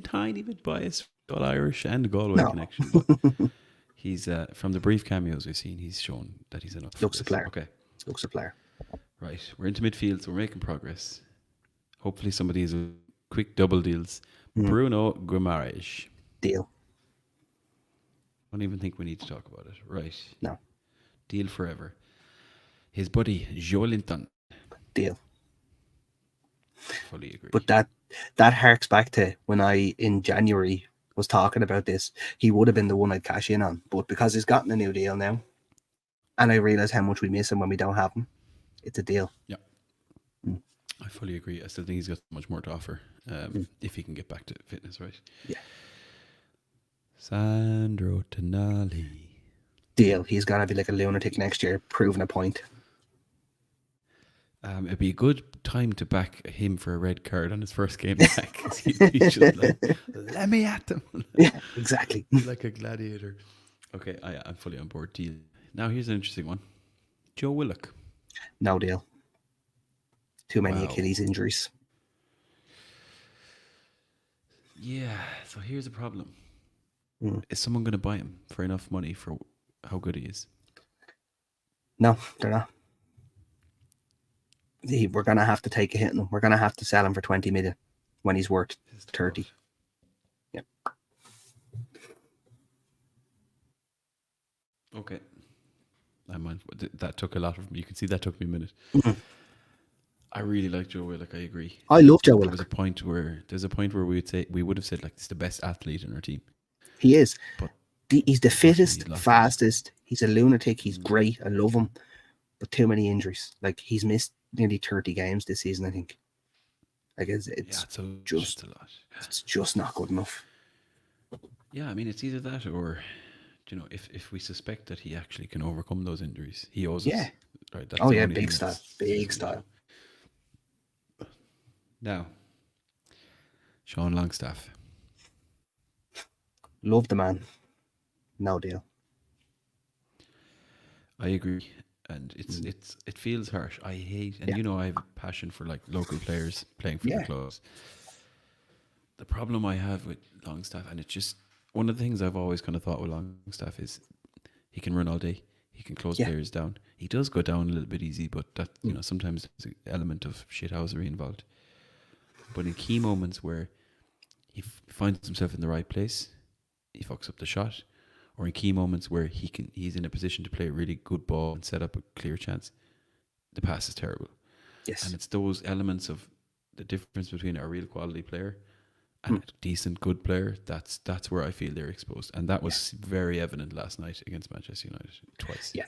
tiny bit biased, all Irish and Galway connection. But he's from the brief cameos we've seen, he's shown that he's enough.
Looks a player.
Okay.
Looks a player.
Right. We're into midfield, so we're making progress. Hopefully somebody is quick double deals. Bruno Guimaraes.
Deal.
I don't even think we need to talk about it. Right.
No.
Deal forever. His buddy, Joe Linton.
Deal.
Fully agree.
But that harks back to when I, in January, was talking about this. He would have been the one I'd cash in on. But because he's gotten a new deal now, and I realise how much we miss him when we don't have him, it's a deal.
Yeah. I fully agree. I still think he's got much more to offer if he can get back to fitness, right?
Yeah.
Sandro Tonali.
Deal. He's going to be like a lunatic next year, proving a point.
It'd be a good time to back him for a red card on his first game back. He's just like, let me at them.
Yeah, exactly.
Like a gladiator. Okay, I'm fully on board. Deal. Now here's an interesting one. Joe Willock.
No deal. Too many Achilles injuries.
Yeah, so here's the problem. Is someone going to buy him for enough money for how good he is?
No, they're not. We're going to have to take a hit on him. We're going to have to sell him for 20 million when he's worth 30. Yeah.
Okay. I mind that took a lot of. You can see that took me a minute. I really like Joe Willock. I agree.
I love Joe Willock.
There's a point where we would have said like, this is the best athlete in our team.
He is.
But
he's the fittest, fastest. He's a lunatic. He's great. I love him. But too many injuries. Like, he's missed nearly 30 games this season, I think. Like it's
it's a lot.
It's just not good enough.
Yeah, I mean, it's either that or, if we suspect that he actually can overcome those injuries, he owes us. Right? That's the only
big
thing
style. Big style.
Now, Sean Longstaff.
Love the man. No deal.
I agree. And it feels harsh. I hate, and I have a passion for like local players playing for the clubs. The problem I have with Longstaff, and it's just one of the things I've always kind of thought with Longstaff is he can run all day. He can close players down. He does go down a little bit easy, but that sometimes there's an element of shithousery involved. But in key moments where he finds himself in the right place, he fucks up the shot, or in key moments where he's in a position to play a really good ball and set up a clear chance, the pass is terrible.
Yes.
And it's those elements of the difference between a real quality player and a decent good player, that's where I feel they're exposed. And that was very evident last night against Manchester United twice.
Yeah.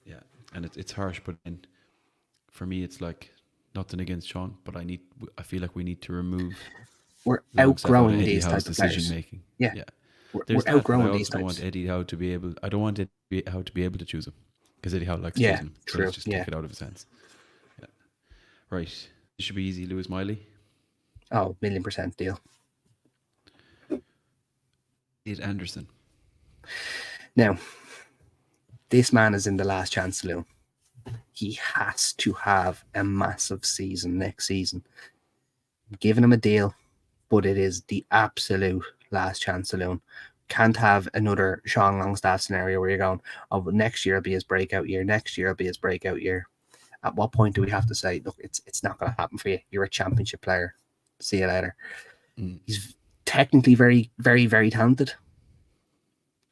Yeah. And it's harsh, but then for me it's like nothing against Sean, but I feel like we need to remove.
We're outgrowing these types of
decision
players.
making.
Yeah. We're outgrowing these types.
I want Eddie Howe to be able. I don't want Eddie Howe to be able to choose him because Eddie Howe likes choosing him. So let's just take it out of his hands. Yeah. Right. It should be easy. Lewis Miley.
Oh, 1,000,000% deal.
Ed Anderson.
Now, this man is in the last chance saloon. He has to have a massive season next season. I'm giving him a deal, but it is the absolute last chance saloon. Can't have another Sean Longstaff scenario where you're going, oh, but next year will be his breakout year. Next year will be his breakout year. At what point do we have to say, look, it's not going to happen for you. You're a championship player. See you later. He's technically very, very, very talented.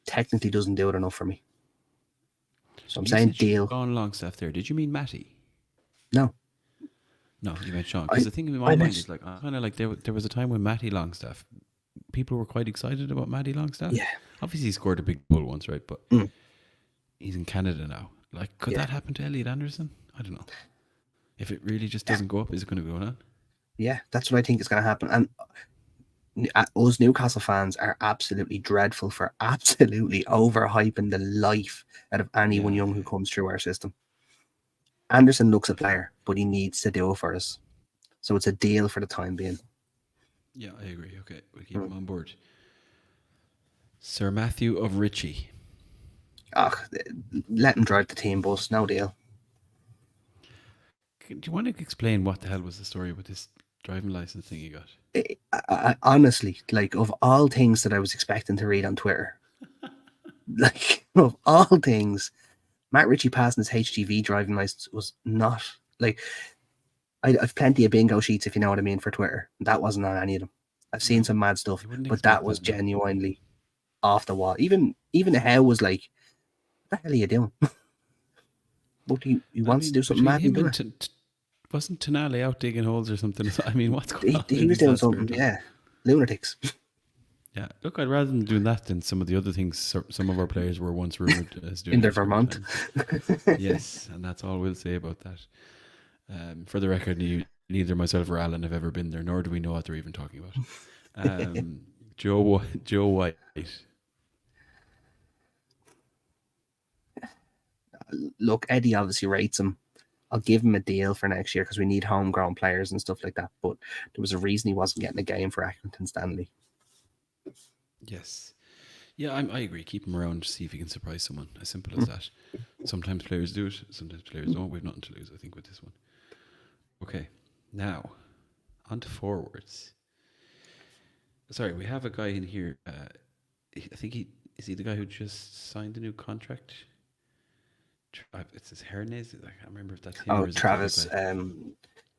Technically doesn't do it enough for me. So I'm saying deal.
Sean Longstaff there. Did you mean Matty?
No.
No, you meant Sean. Because the thing in my mind is like, kind of like there was a time when Matty Longstaff, people were quite excited about Matty Longstaff.
Yeah.
Obviously, he scored a big goal once, right? But he's in Canada now. Like, could that happen to Elliot Anderson? I don't know. If it really just doesn't go up, is it going to go down?
Yeah, that's what I think is going to happen. And us Newcastle fans are absolutely dreadful for absolutely overhyping the life out of anyone young who comes through our system. Anderson looks a player, but he needs to do it for us. So it's a deal for the time being.
Yeah, I agree. Okay, we'll keep him on board. Sir Matthew of Ritchie.
Let him drive the team bus. No deal.
Do you want to explain what the hell was the story with this driving license thing you got?
I honestly, like, of all things that I was expecting to read on Twitter, like, of all things, Matt Ritchie passing his HGV driving license was not, like, I've plenty of bingo sheets, if you know what I mean, for Twitter. That wasn't on any of them. I've seen some mad stuff, but that was genuinely off the wall. Even How was like, what the hell are you doing? But he wants to do something mad.
Wasn't Tonali out digging holes or something? I mean, what's going on?
He was doing something, lunatics.
Yeah, look, I'd rather them doing that than some of the other things some of our players were once rumoured as doing.
In their Vermont.
Yes, and that's all we'll say about that. For the record, neither myself or Alan have ever been there, nor do we know what they're even talking about. Joe White.
Look, Eddie obviously rates him. I'll give him a deal for next year because we need homegrown players and stuff like that. But there was a reason he wasn't getting a game for Accrington Stanley.
Yes. Yeah, I agree. Keep him around to see if he can surprise someone. As simple as that. Sometimes players do it. Sometimes players don't. We've nothing to lose, I think, with this one. Okay. Now, on to forwards. Sorry, we have a guy in here. I think is he the guy who just signed a new contract? It says Hernandez. I can't remember if that's him.
Oh, Travis.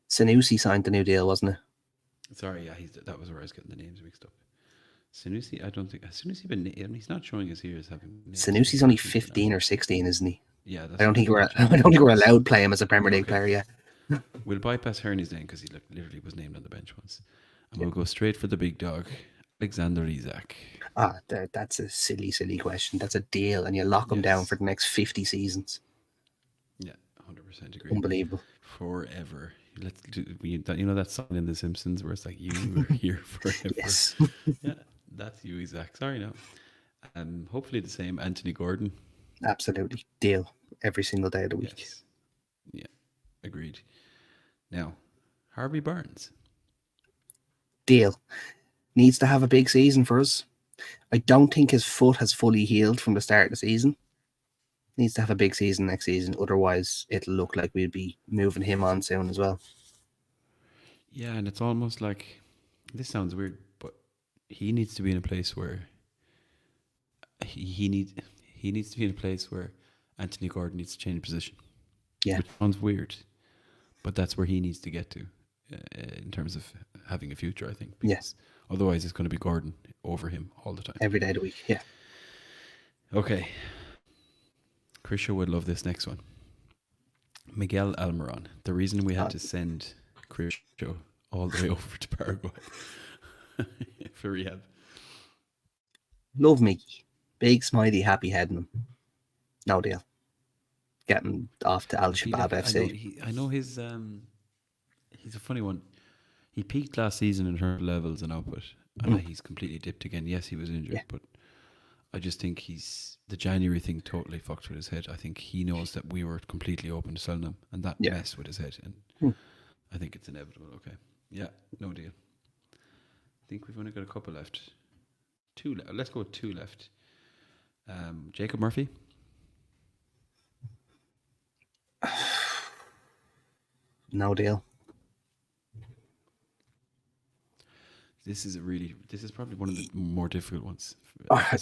Sanusi signed the new deal, wasn't it?
Sorry, yeah, that was where I was getting the names mixed up. Sanusi, I don't think Sanusi he's not showing us here as having.
Sanusi's only 15 or 16, isn't he?
Yeah,
I don't think we're allowed to play him as a Premier League player yet.
We'll bypass Herney's name because he literally was named on the bench once, and we'll go straight for the big dog, Alexander Isak.
That's a silly question. That's a deal, and you lock him down for the next 50 seasons.
Yeah, 100% agree.
Unbelievable.
Forever. Let's do, you know that song in The Simpsons where it's like, you were here forever.
Yes.
Yeah, that's you, Isaac. Sorry, no. Hopefully the same. Anthony Gordon.
Absolutely. Deal. Every single day of the week.
Yes. Yeah, agreed. Now, Harvey Barnes.
Deal. Needs to have a big season for us. I don't think his foot has fully healed from the start of the season. Needs to have a big season next season. Otherwise, it'll look like we'll be moving him on soon as well.
Yeah, and it's almost like, this sounds weird, but he needs to be in a place where he needs to be in a place where Anthony Gordon needs to change position.
Yeah.
Which sounds weird, but that's where he needs to get to in terms of having a future, I think. Because otherwise it's going to be Gordon over him all the time.
Every day of the week, yeah.
Okay. Krisha would love this next one. Miguel Almiron. The reason we had to send Krisha all the way over to Paraguay for rehab.
Love Mickey. Big, smiley, happy head in him. No deal. Getting off to Al Shabaab FC.
I know his he's a funny one. He peaked last season in terms of levels and output. And he's completely dipped again. Yes, he was injured, but I just think the January thing totally fucked with his head. I think he knows that we were completely open to selling him, and that messed with his head. And I think it's inevitable. Okay. Yeah, no deal. I think we've only got a couple left. Let's go with 2 left. Jacob Murphy.
No deal.
This is probably one of the more difficult ones.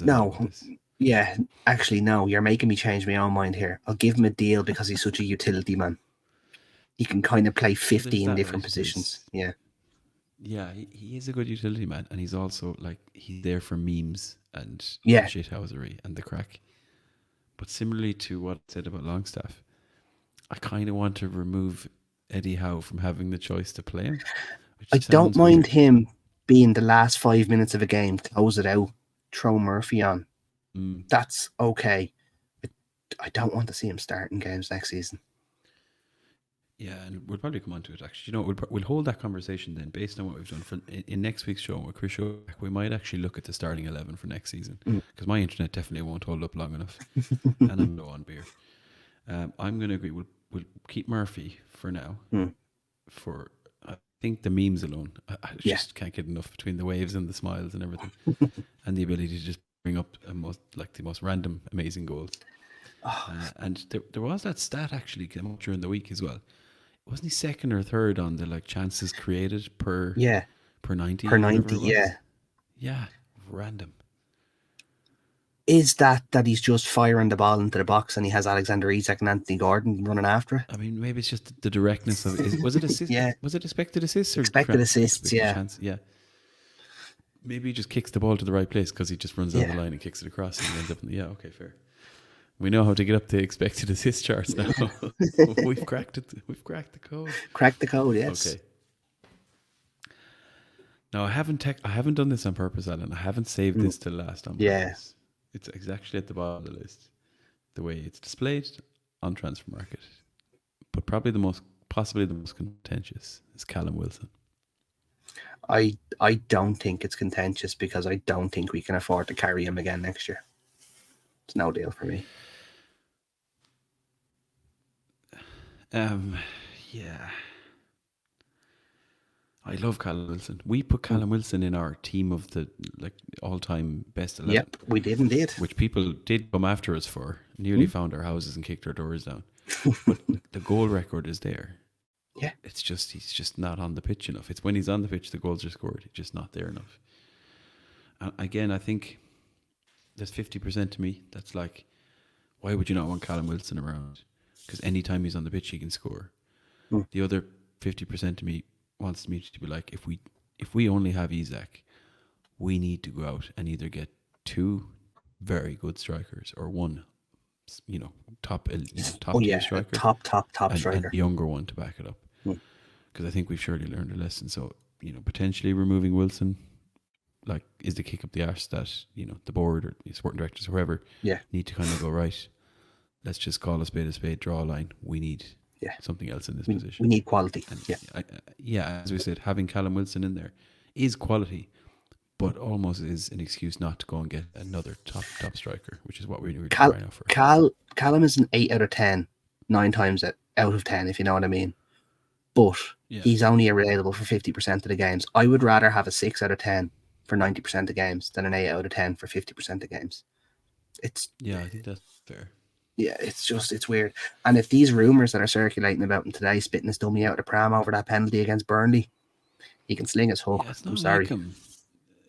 No. Yeah, actually, no. You're making me change my own mind here. I'll give him a deal because he's such a utility man. He can kind of play 15 different positions. Yeah.
Yeah, he is a good utility man, and he's also like, he's there for memes and shithousery and the crack. But similarly to what I said about Longstaff, I kind of want to remove Eddie Howe from having the choice to play him.
I don't mind him being the last 5 minutes of a game, close it out, throw Murphy on. That's okay. I don't want to see him starting games next season.
Yeah, and we'll probably come on to it, actually. You know, we'll hold that conversation then, based on what we've done in next week's show with Chris Show. We might actually look at the starting 11 for next season, because my internet definitely won't hold up long enough, and I'm low on beer. I'm going to agree. We'll keep Murphy for now. For I think the memes alone, I just can't get enough between the waves and the smiles and everything, and the ability to just bring up the most random, amazing goals. And there was that stat actually came up during the week as well. Wasn't he second or third on the chances created per 90?
Per 90,
yeah, random.
Is that he's just firing the ball into the box and he has Alexander Isak and Anthony Gordon running after it?
I mean, maybe it's just the directness of it. Was it assist? Was it expected assists or
expected assists?
Chance? Yeah. Maybe he just kicks the ball to the right place because he just runs down the line and kicks it across and ends up in the okay, fair. We know how to get up the expected assist charts now. We've cracked it. We've cracked the code.
Cracked the code, yes.
Okay. Now I haven't done this on purpose, Alan. I haven't saved this till last on purpose. It's actually at the bottom of the list, the way it's displayed on Transfer Market. But possibly the most contentious is Callum Wilson.
I don't think it's contentious because I don't think we can afford to carry him again next year. It's no deal for me.
Yeah. I love Callum Wilson. We put Callum Wilson in our team of the all-time best 11.
Yep, we did indeed.
Which people did come after us for. Nearly found our houses and kicked our doors down. But the goal record is there.
Yeah.
It's just he's just not on the pitch enough. It's when he's on the pitch the goals are scored. He's just not there enough. And again, I think there's 50% to me that's like, why would you not want Callum Wilson around? Because anytime he's on the pitch, he can score. The other 50% to me wants me to be like, if we only have Isak, we need to go out and either get 2 very good strikers or 1, top tier striker,
top
and
striker,
and a younger one to back it up. Because I think we've surely learned a lesson. So potentially removing Wilson, is the kick up the arse that the board or the sporting directors or whoever need to kind of go right. let's just call a spade, draw a line. We need
Yeah.
something else in this
We
position.
need quality.
And
Yeah.
yeah, as we said, having Callum Wilson in there is quality, but almost is an excuse not to go and get another top striker, which is what we're really crying out for.
Callum is an 8 out of 10, 9 times out of 10, if you know what I mean. But he's only available for 50% of the games. I would rather have a 6 out of 10 for 90% of games than an 8 out of 10 for 50% of games.
I think that's fair.
Yeah, it's weird. And if these rumours that are circulating about him today, spitting his dummy out of the pram over that penalty against Burnley, he can sling his hook. I'm sorry.
Like him.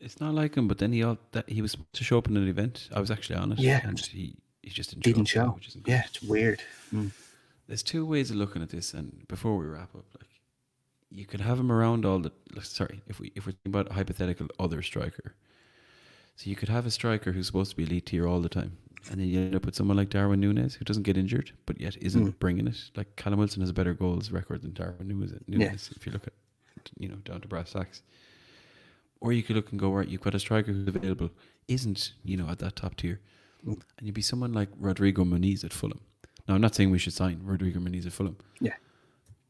It's not like him, but then he was supposed to show up in an event. I was actually on it, and he just didn't show. Which isn't good.
Yeah, it's weird.
There's two ways of looking at this, and before we wrap up, like, you could have him around all the. Sorry, if we're thinking about a hypothetical other striker, so you could have a striker who's supposed to be elite tier all the time, and then you end up with someone like Darwin Núñez who doesn't get injured, but yet isn't bringing it. Like Callum Wilson has a better goals record than Darwin Núñez if you look at down to brass tacks. Or you could look and go, right, you've got a striker who's available, isn't at that top tier, and you'd be someone like Rodrigo Muniz at Fulham. Now, I'm not saying we should sign Rodrigo Muniz at Fulham.
Yeah.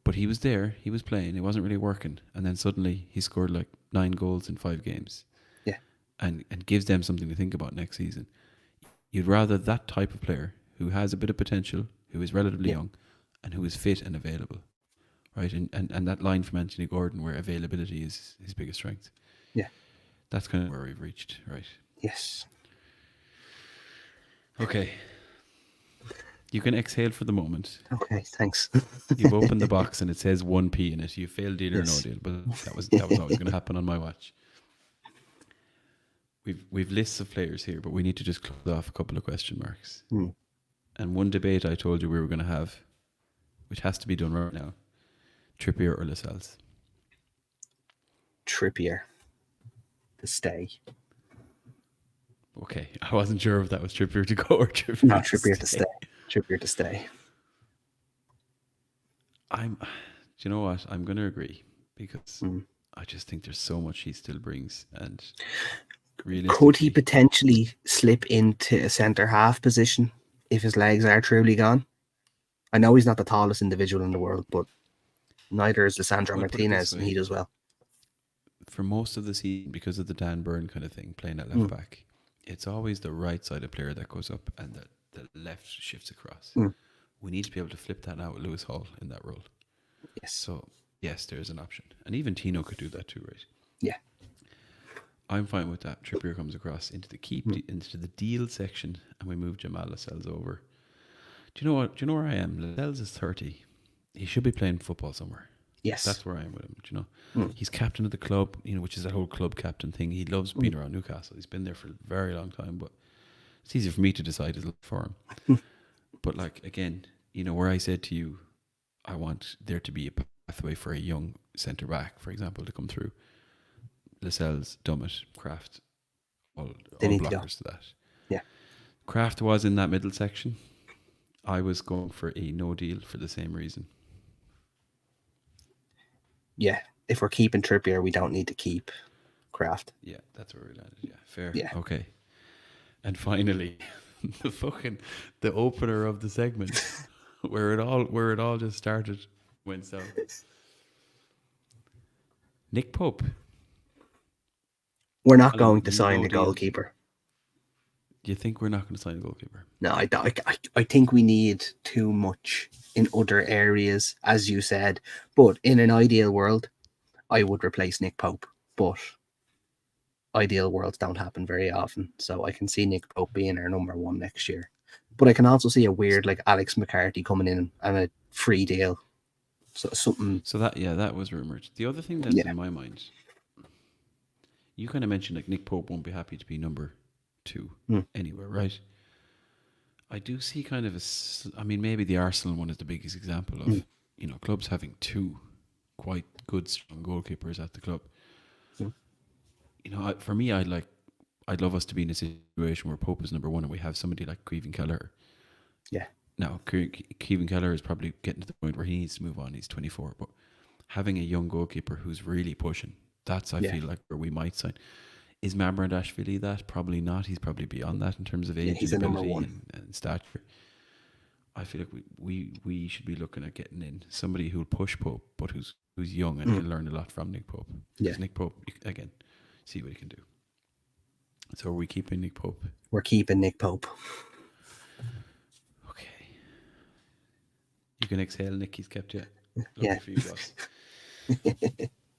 But he was there, he was playing, it wasn't really working. And then suddenly he scored like 9 goals in 5 games.
Yeah.
And gives them something to think about next season. You'd rather that type of player who has a bit of potential, who is relatively young, and who is fit and available. Right? And that line from Anthony Gordon where availability is his biggest strength.
Yeah.
That's kind of where we've reached, right?
Yes.
Okay. You can exhale for the moment.
Okay, thanks.
You've opened the box and it says 1p in it. You failed deal or no deal, but that was always going to happen on my watch. We've lists of players here, but we need to just close off a couple of question marks. And one debate I told you we were going to have, which has to be done right now: Trippier or Lascelles?
Trippier to stay.
Okay, I wasn't sure if that was Trippier to go or Trippier.
No, Trippier to stay. Trippier to stay.
Do you know what? I'm going to agree because I just think there's so much he still brings, and
could he potentially slip into a centre half position if his legs are truly gone? I know he's not the tallest individual in the world, but neither is Lisandro Martinez, and he does well.
For most of the season, because of the Dan Burn kind of thing, playing at left back, it's always the right sided player that goes up and the left shifts across. We need to be able to flip that now with Lewis Hall in that role.
Yes.
So, yes, there's an option. And even Tino could do that too, right?
Yeah.
I'm fine with that. Trippier comes across into the into the deal section, and we move Jamal Lascelles over. Do you know what? Do you know where I am? Lascelles is 30. He should be playing football somewhere.
Yes.
That's where I am with him. Do you know? He's captain of the club, which is that whole club captain thing. He loves being around Newcastle. He's been there for a very long time, but it's easier for me to decide his for him. But like, again, where I said to you, I want there to be a pathway for a young centre back, for example, to come through. Lascelles, Dummett, Kraft, all blockers to that.
Yeah.
Kraft was in that middle section. I was going for a no deal for the same reason.
Yeah, if we're keeping Trippier, we don't need to keep Kraft.
Yeah, that's where we landed. Yeah, fair.
Yeah.
Okay. And finally, the opener of the segment, where it all just started, went south. Nick Pope.
We're not going to sign a goalkeeper.
Do you think we're not going to sign a goalkeeper?
No, I think we need too much in other areas, as you said. But in an ideal world, I would replace Nick Pope. But ideal worlds don't happen very often. So I can see Nick Pope being our number 1 next year. But I can also see a weird like Alex McCarthy coming in and a free deal. So something.
So that was rumoured. The other thing that's in my mind, you kind of mentioned like Nick Pope won't be happy to be number 2 anywhere, right? I do see kind of maybe the Arsenal one is the biggest example of clubs having 2 quite good strong goalkeepers at the club. For me, I'd love us to be in a situation where Pope is number 1 and we have somebody like Kevin Kelleher.
Yeah.
Now, Kevin Kelleher is probably getting to the point where he needs to move on. He's 24, but having a young goalkeeper who's really pushing, that's I feel like where we might sign. Is Mamardashvili that? Probably not. He's probably beyond that in terms of age and
he's a number
ability
1
and stature. I feel like we should be looking at getting in somebody who'll push Pope, but who's young and can learn a lot from Nick Pope.
Yeah.
Because Nick Pope, again, see what he can do. So are we keeping Nick Pope?
We're keeping Nick Pope.
Okay. You can exhale, Nick. He's kept you.
Yeah.
For you, boss.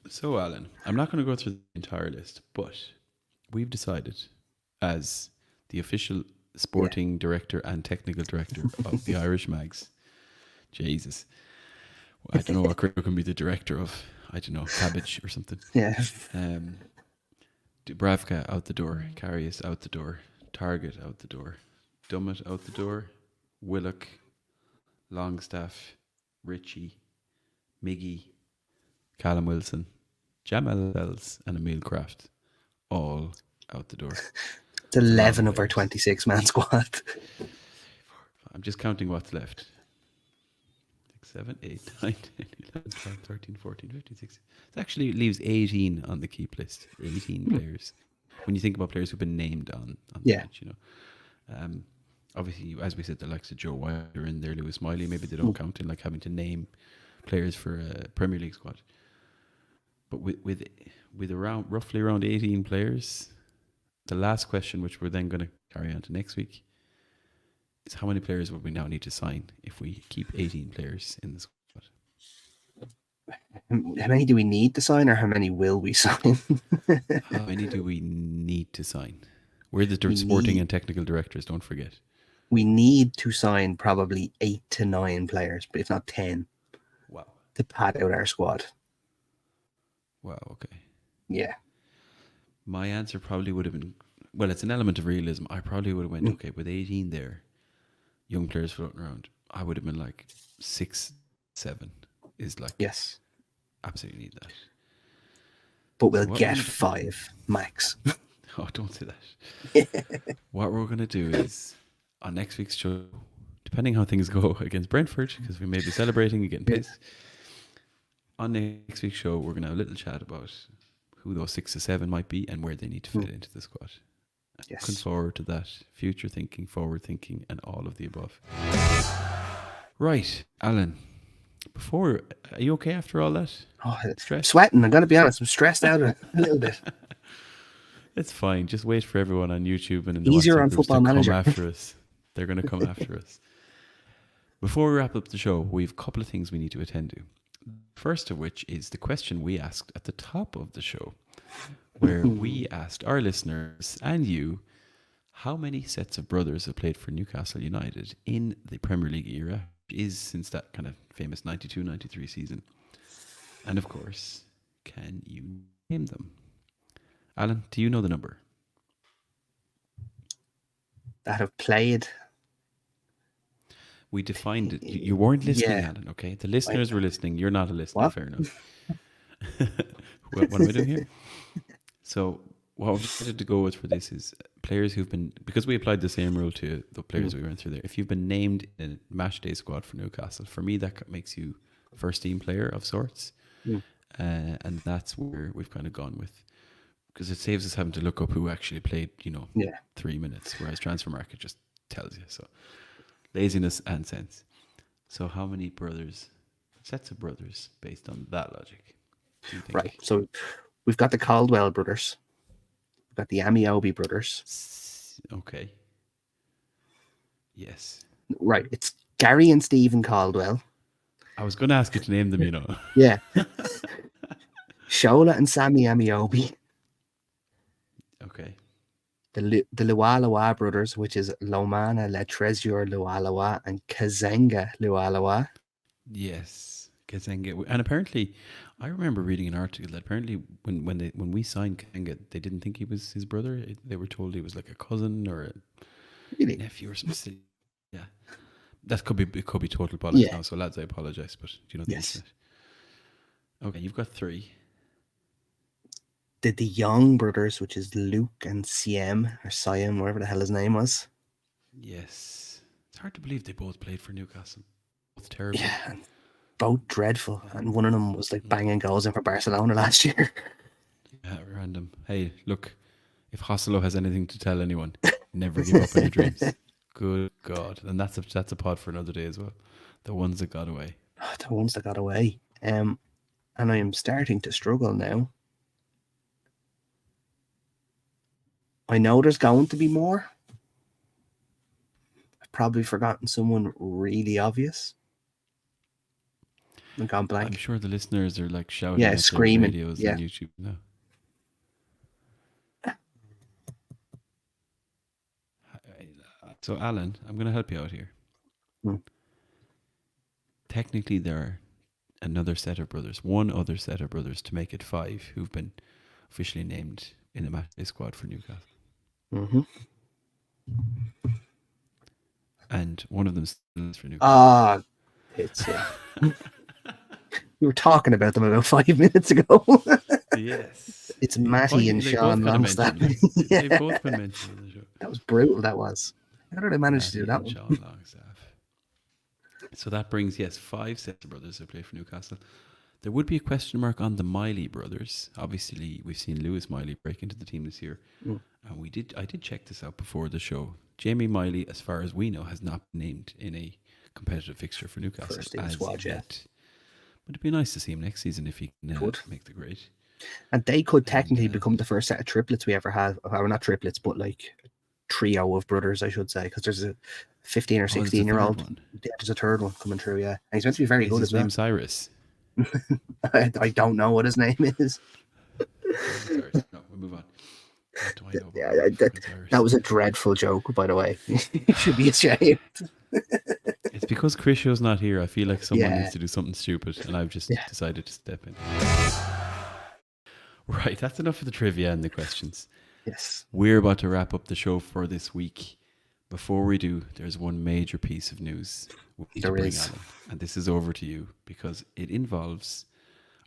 So, Alan, I'm not going to go through the entire list, but we've decided, as the official sporting director and technical director of the Irish Mags, Jesus, I don't know what Crick can be the director of. I don't know, Cabbage or something.
Yeah.
Dubravka out the door, Carius out the door, Target out the door, Dummett out the door, Willock, Longstaff, Ritchie, Miggy, Callum Wilson, Jamal Ells, and Emil Kraft, all out the door.
It's 11 of our 26-man squad.
I'm just counting what's left. 6, 7, 8, 9, 10, 11, 12, 13, 14, 15, 16. It actually leaves 18 on the keep list. 18 players. When you think about players who've been named on the bench, you know. Obviously, as we said, the likes of Joe White are in there, Lewis Smiley. Maybe they don't count in like having to name players for a Premier League squad. But with roughly around 18 players, the last question, which we're then going to carry on to next week, is how many players would we now need to sign if we keep 18 players in the squad?
How many do we need to sign, or how many will we sign?
How many do we need to sign? We're the sporting and technical directors, don't forget.
We need to sign probably 8 to 9 players, but if not 10.
Wow.
To pad out our squad.
Wow, okay.
Yeah.
My answer probably would have been, well, it's an element of realism. I probably would have went, okay, with 18 there, young players floating around, I would have been like 6, 7 is like,
yes,
absolutely need that.
But we'll get 5 max.
Oh, don't say that. What we're going to do is, on next week's show, depending how things go against Brentford, because we may be celebrating and getting pissed, on next week's show, we're going to have a little chat about who those 6 to 7 might be and where they need to fit into the squad.
Yes.
Looking forward to that. Future thinking, forward thinking, and all of the above. Right, Alan. Are you okay after all that?
Oh, sweating. I'm going to be honest. I'm stressed out a little bit.
It's fine. Just wait for everyone on YouTube and in the
easier
WhatsApp
on
groups
Football
to
Manager.
come after us. They're going to come after us. Before we wrap up the show, we have a couple of things we need to attend to. First of which is the question we asked at the top of the show, where we asked our listeners and you how many sets of brothers have played for Newcastle United in the Premier League era, which is since that kind of famous 92-93 season. And of course, can you name them? Alan, do you know the number?
That have played.
We defined it. You weren't listening, Alan, okay? The listeners were listening. You're not a listener,
What?
fair enough. What am I doing here? So what we decided to go with for this is players who've been, because we applied the same rule to the players we went through there. If you've been named in a match day squad for Newcastle, for me, that makes you first team player of sorts. And that's where we've kind of gone with, because it saves us having to look up who actually played, 3 minutes, whereas Transfer Market just tells you. So laziness and sense. So how many sets of brothers based on that logic do you think?
Right. So we've got the Caldwell brothers. We've got the Amiobi brothers.
Okay. Yes.
Right. It's Gary and Stephen Caldwell.
I was going to ask you to name them,
Yeah. Shola and Sammy Amiobi.
Okay.
The Lualawa brothers, which is Lomana Le Trésor Lualawa and Kazenga Lualawa.
Yes, Kazenga. And apparently, I remember reading an article that apparently when we signed Kazenga, they didn't think he was his brother. They were told he was like a cousin or a nephew or something. Yeah. It could be total bollocks now. So lads, I apologise, but do you know the internet? Okay, you've got 3.
The Young brothers, which is Luke and Siem, or Siam, whatever the hell his name was.
Yes. It's hard to believe they both played for Newcastle. Both terrible.
Yeah, and both dreadful. And one of them was like banging goals in for Barcelona last year.
Yeah, random. Hey, look, if Hossolo has anything to tell anyone, never give up on your dreams. Good God. And that's a pod for another day as well. The ones that got away.
The ones that got away. And I am starting to struggle now. I know there's going to be more. I've probably forgotten someone really obvious. I'm gone blank.
I'm sure the listeners are like shouting
Yeah,
at
screaming.
their radios
Yeah.
on YouTube now. So, Alan, I'm going to help you out here. Technically, there are another set of brothers, one other set of brothers to make it 5 who've been officially named in the matchday squad for Newcastle.
Mm-hmm.
And one of them stands for Newcastle.
Ah, it's we were talking about them about 5 minutes ago.
Yes.
It's Matty and Sean Longstaff.
They've both been mentioned in the show.
That was brutal, that was. How did I manage to do that one?
Sean Longstaff. So that brings, 5 sets of brothers who play for Newcastle. There would be a question mark on the Miley brothers. Obviously, we've seen Lewis Miley break into the team this year. And I did check this out before the show. Jamie Miley, as far as we know, has not been named in a competitive fixture for Newcastle.
First team squad,
yet. But it'd be nice to see him next season if he can make the grade.
And they could technically become the first set of triplets we ever have. Well, not triplets, but like trio of brothers, I should say, because there's a 15 or 16-year-old. There's a third one coming through, yeah. And he's meant to be very good as well.
His name Cyrus?
I don't know what his name is.
No, we'll move on. What do I know?
That was a dreadful joke, by the way. You should be ashamed.
It's because Crisho's not here. I feel like someone needs to do something stupid, and I've just decided to step in. Right, that's enough of the trivia and the questions.
Yes.
We're about to wrap up the show for this week. Before we do, there's one major piece of news we need to bring on, and this is over to you because it involves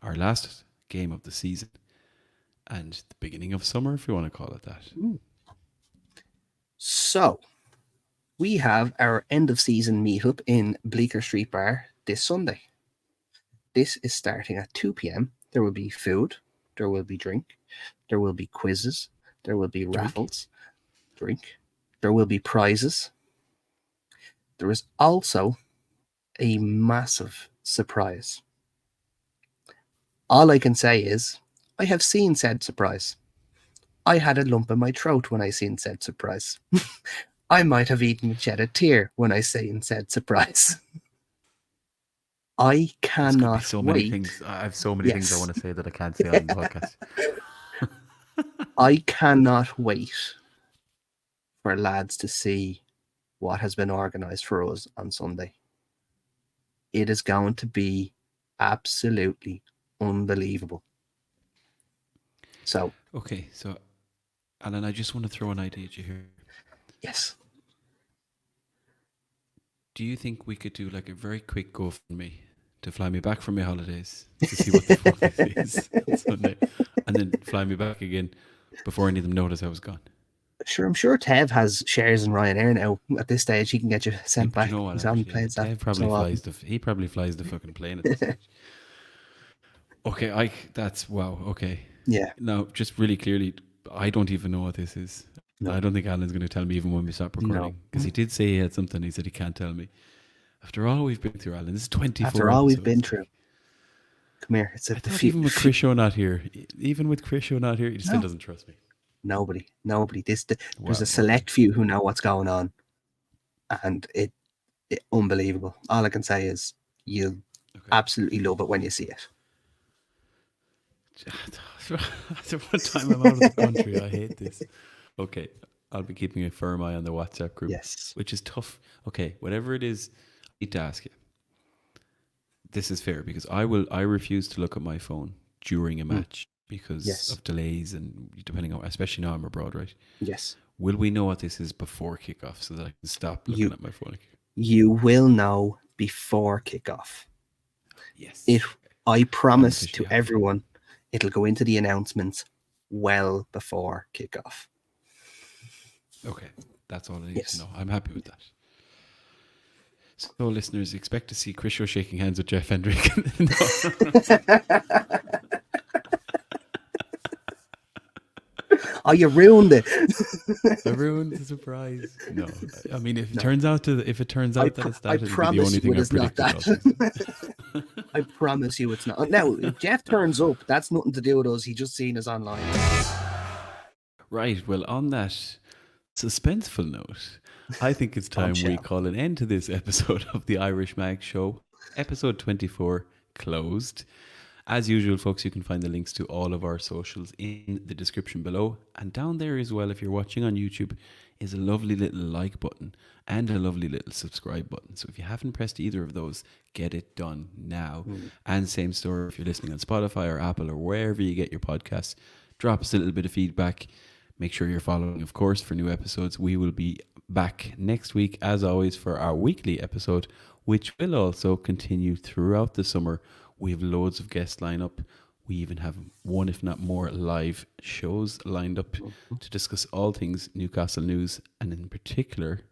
our last game of the season and the beginning of summer, if you want to call it that.
Ooh. So, we have our end of season meetup in Bleecker Street Bar this Sunday. This is starting at 2 p.m. There will be food, there will be drink, there will be quizzes, there will be raffles, there will be prizes. There is also a massive surprise. All I can say is, I have seen said surprise. I had a lump in my throat when I seen said surprise. I might have even shed a tear when I seen said surprise. I cannot wait.
I have so many things I want to say that I can't say on the podcast.
I cannot wait for lads to see what has been organised for us on Sunday. It is going to be absolutely unbelievable. So,
okay, so Alan, I just want to throw an idea at you here.
Yes.
Do you think we could do like a very quick GoFundMe to fly me back from my holidays to see what the fuck this is on Sunday, and then fly me back again before any of them notice I was gone?
Sure, I'm sure Tev has shares in Ryanair now. At this stage, he can get you sent back.
You know what?
Tev
probably he probably flies the fucking plane at this stage. Okay, that's wow. Okay.
Yeah.
Now, just really clearly, I don't even know what this is. No. I don't think Alan's going to tell me even when we stop recording. Because he did say he had something. He said he can't tell me. After all we've been through, Alan, this is 24
After all we've been through. Come here. It's
even with Crisho not here, he still doesn't trust me.
Nobody. There's a select few who know what's going on. And it unbelievable. All I can say is you'll absolutely love it when you see it.
After one time I'm out of the country, I hate this. Okay, I'll be keeping a firm eye on the WhatsApp group.
Yes.
Which is tough. Okay, whatever it is, I need to ask you. This is fair because I refuse to look at my phone during a match because of delays and depending on, especially now I'm abroad, right?
Yes.
Will we know what this is before kickoff so that I can stop looking at my phone?
You will know before kickoff.
Yes.
I promise to everyone, it'll go into the announcements well before kickoff.
Okay, that's all I need to know. I'm happy with that. So, listeners, expect to see Crisho shaking hands with Jeff Hendrick.
Oh, you ruined it.
I ruined the surprise. No, I mean, if it
No.
turns out that it's
I
that, it'll be the
promise
only
you
thing
it
I
is not
predicted all
that.
season.
I promise you it's not. Now, if Jeff turns up, that's nothing to do with us. He just seen us online.
Right. Well, on that suspenseful note, I think it's time we
Bombshell.
call an end to this episode of the Irish Mag Show, episode 24, closed. As usual, folks, you can find the links to all of our socials in the description below. And down there as well, if you're watching on YouTube, is a lovely little like button and a lovely little subscribe button. So if you haven't pressed either of those, get it done now. And same story if you're listening on Spotify or Apple or wherever you get your podcasts. Drop us a little bit of feedback. Make sure you're following, of course, for new episodes. We will be back next week, as always, for our weekly episode, which will also continue throughout the summer. We have loads of guests lined up. We even have one, if not more, live shows lined up to discuss all things Newcastle news, and in particular,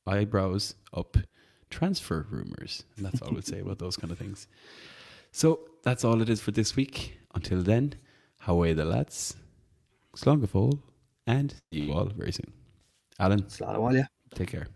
eyebrows up transfer rumours. And that's all we'll say about those kind of things. So that's all it is for this week. Until then, how are the lads? Slán go fóill, and see you all very soon. Alan,
Slán, will ya?
take care.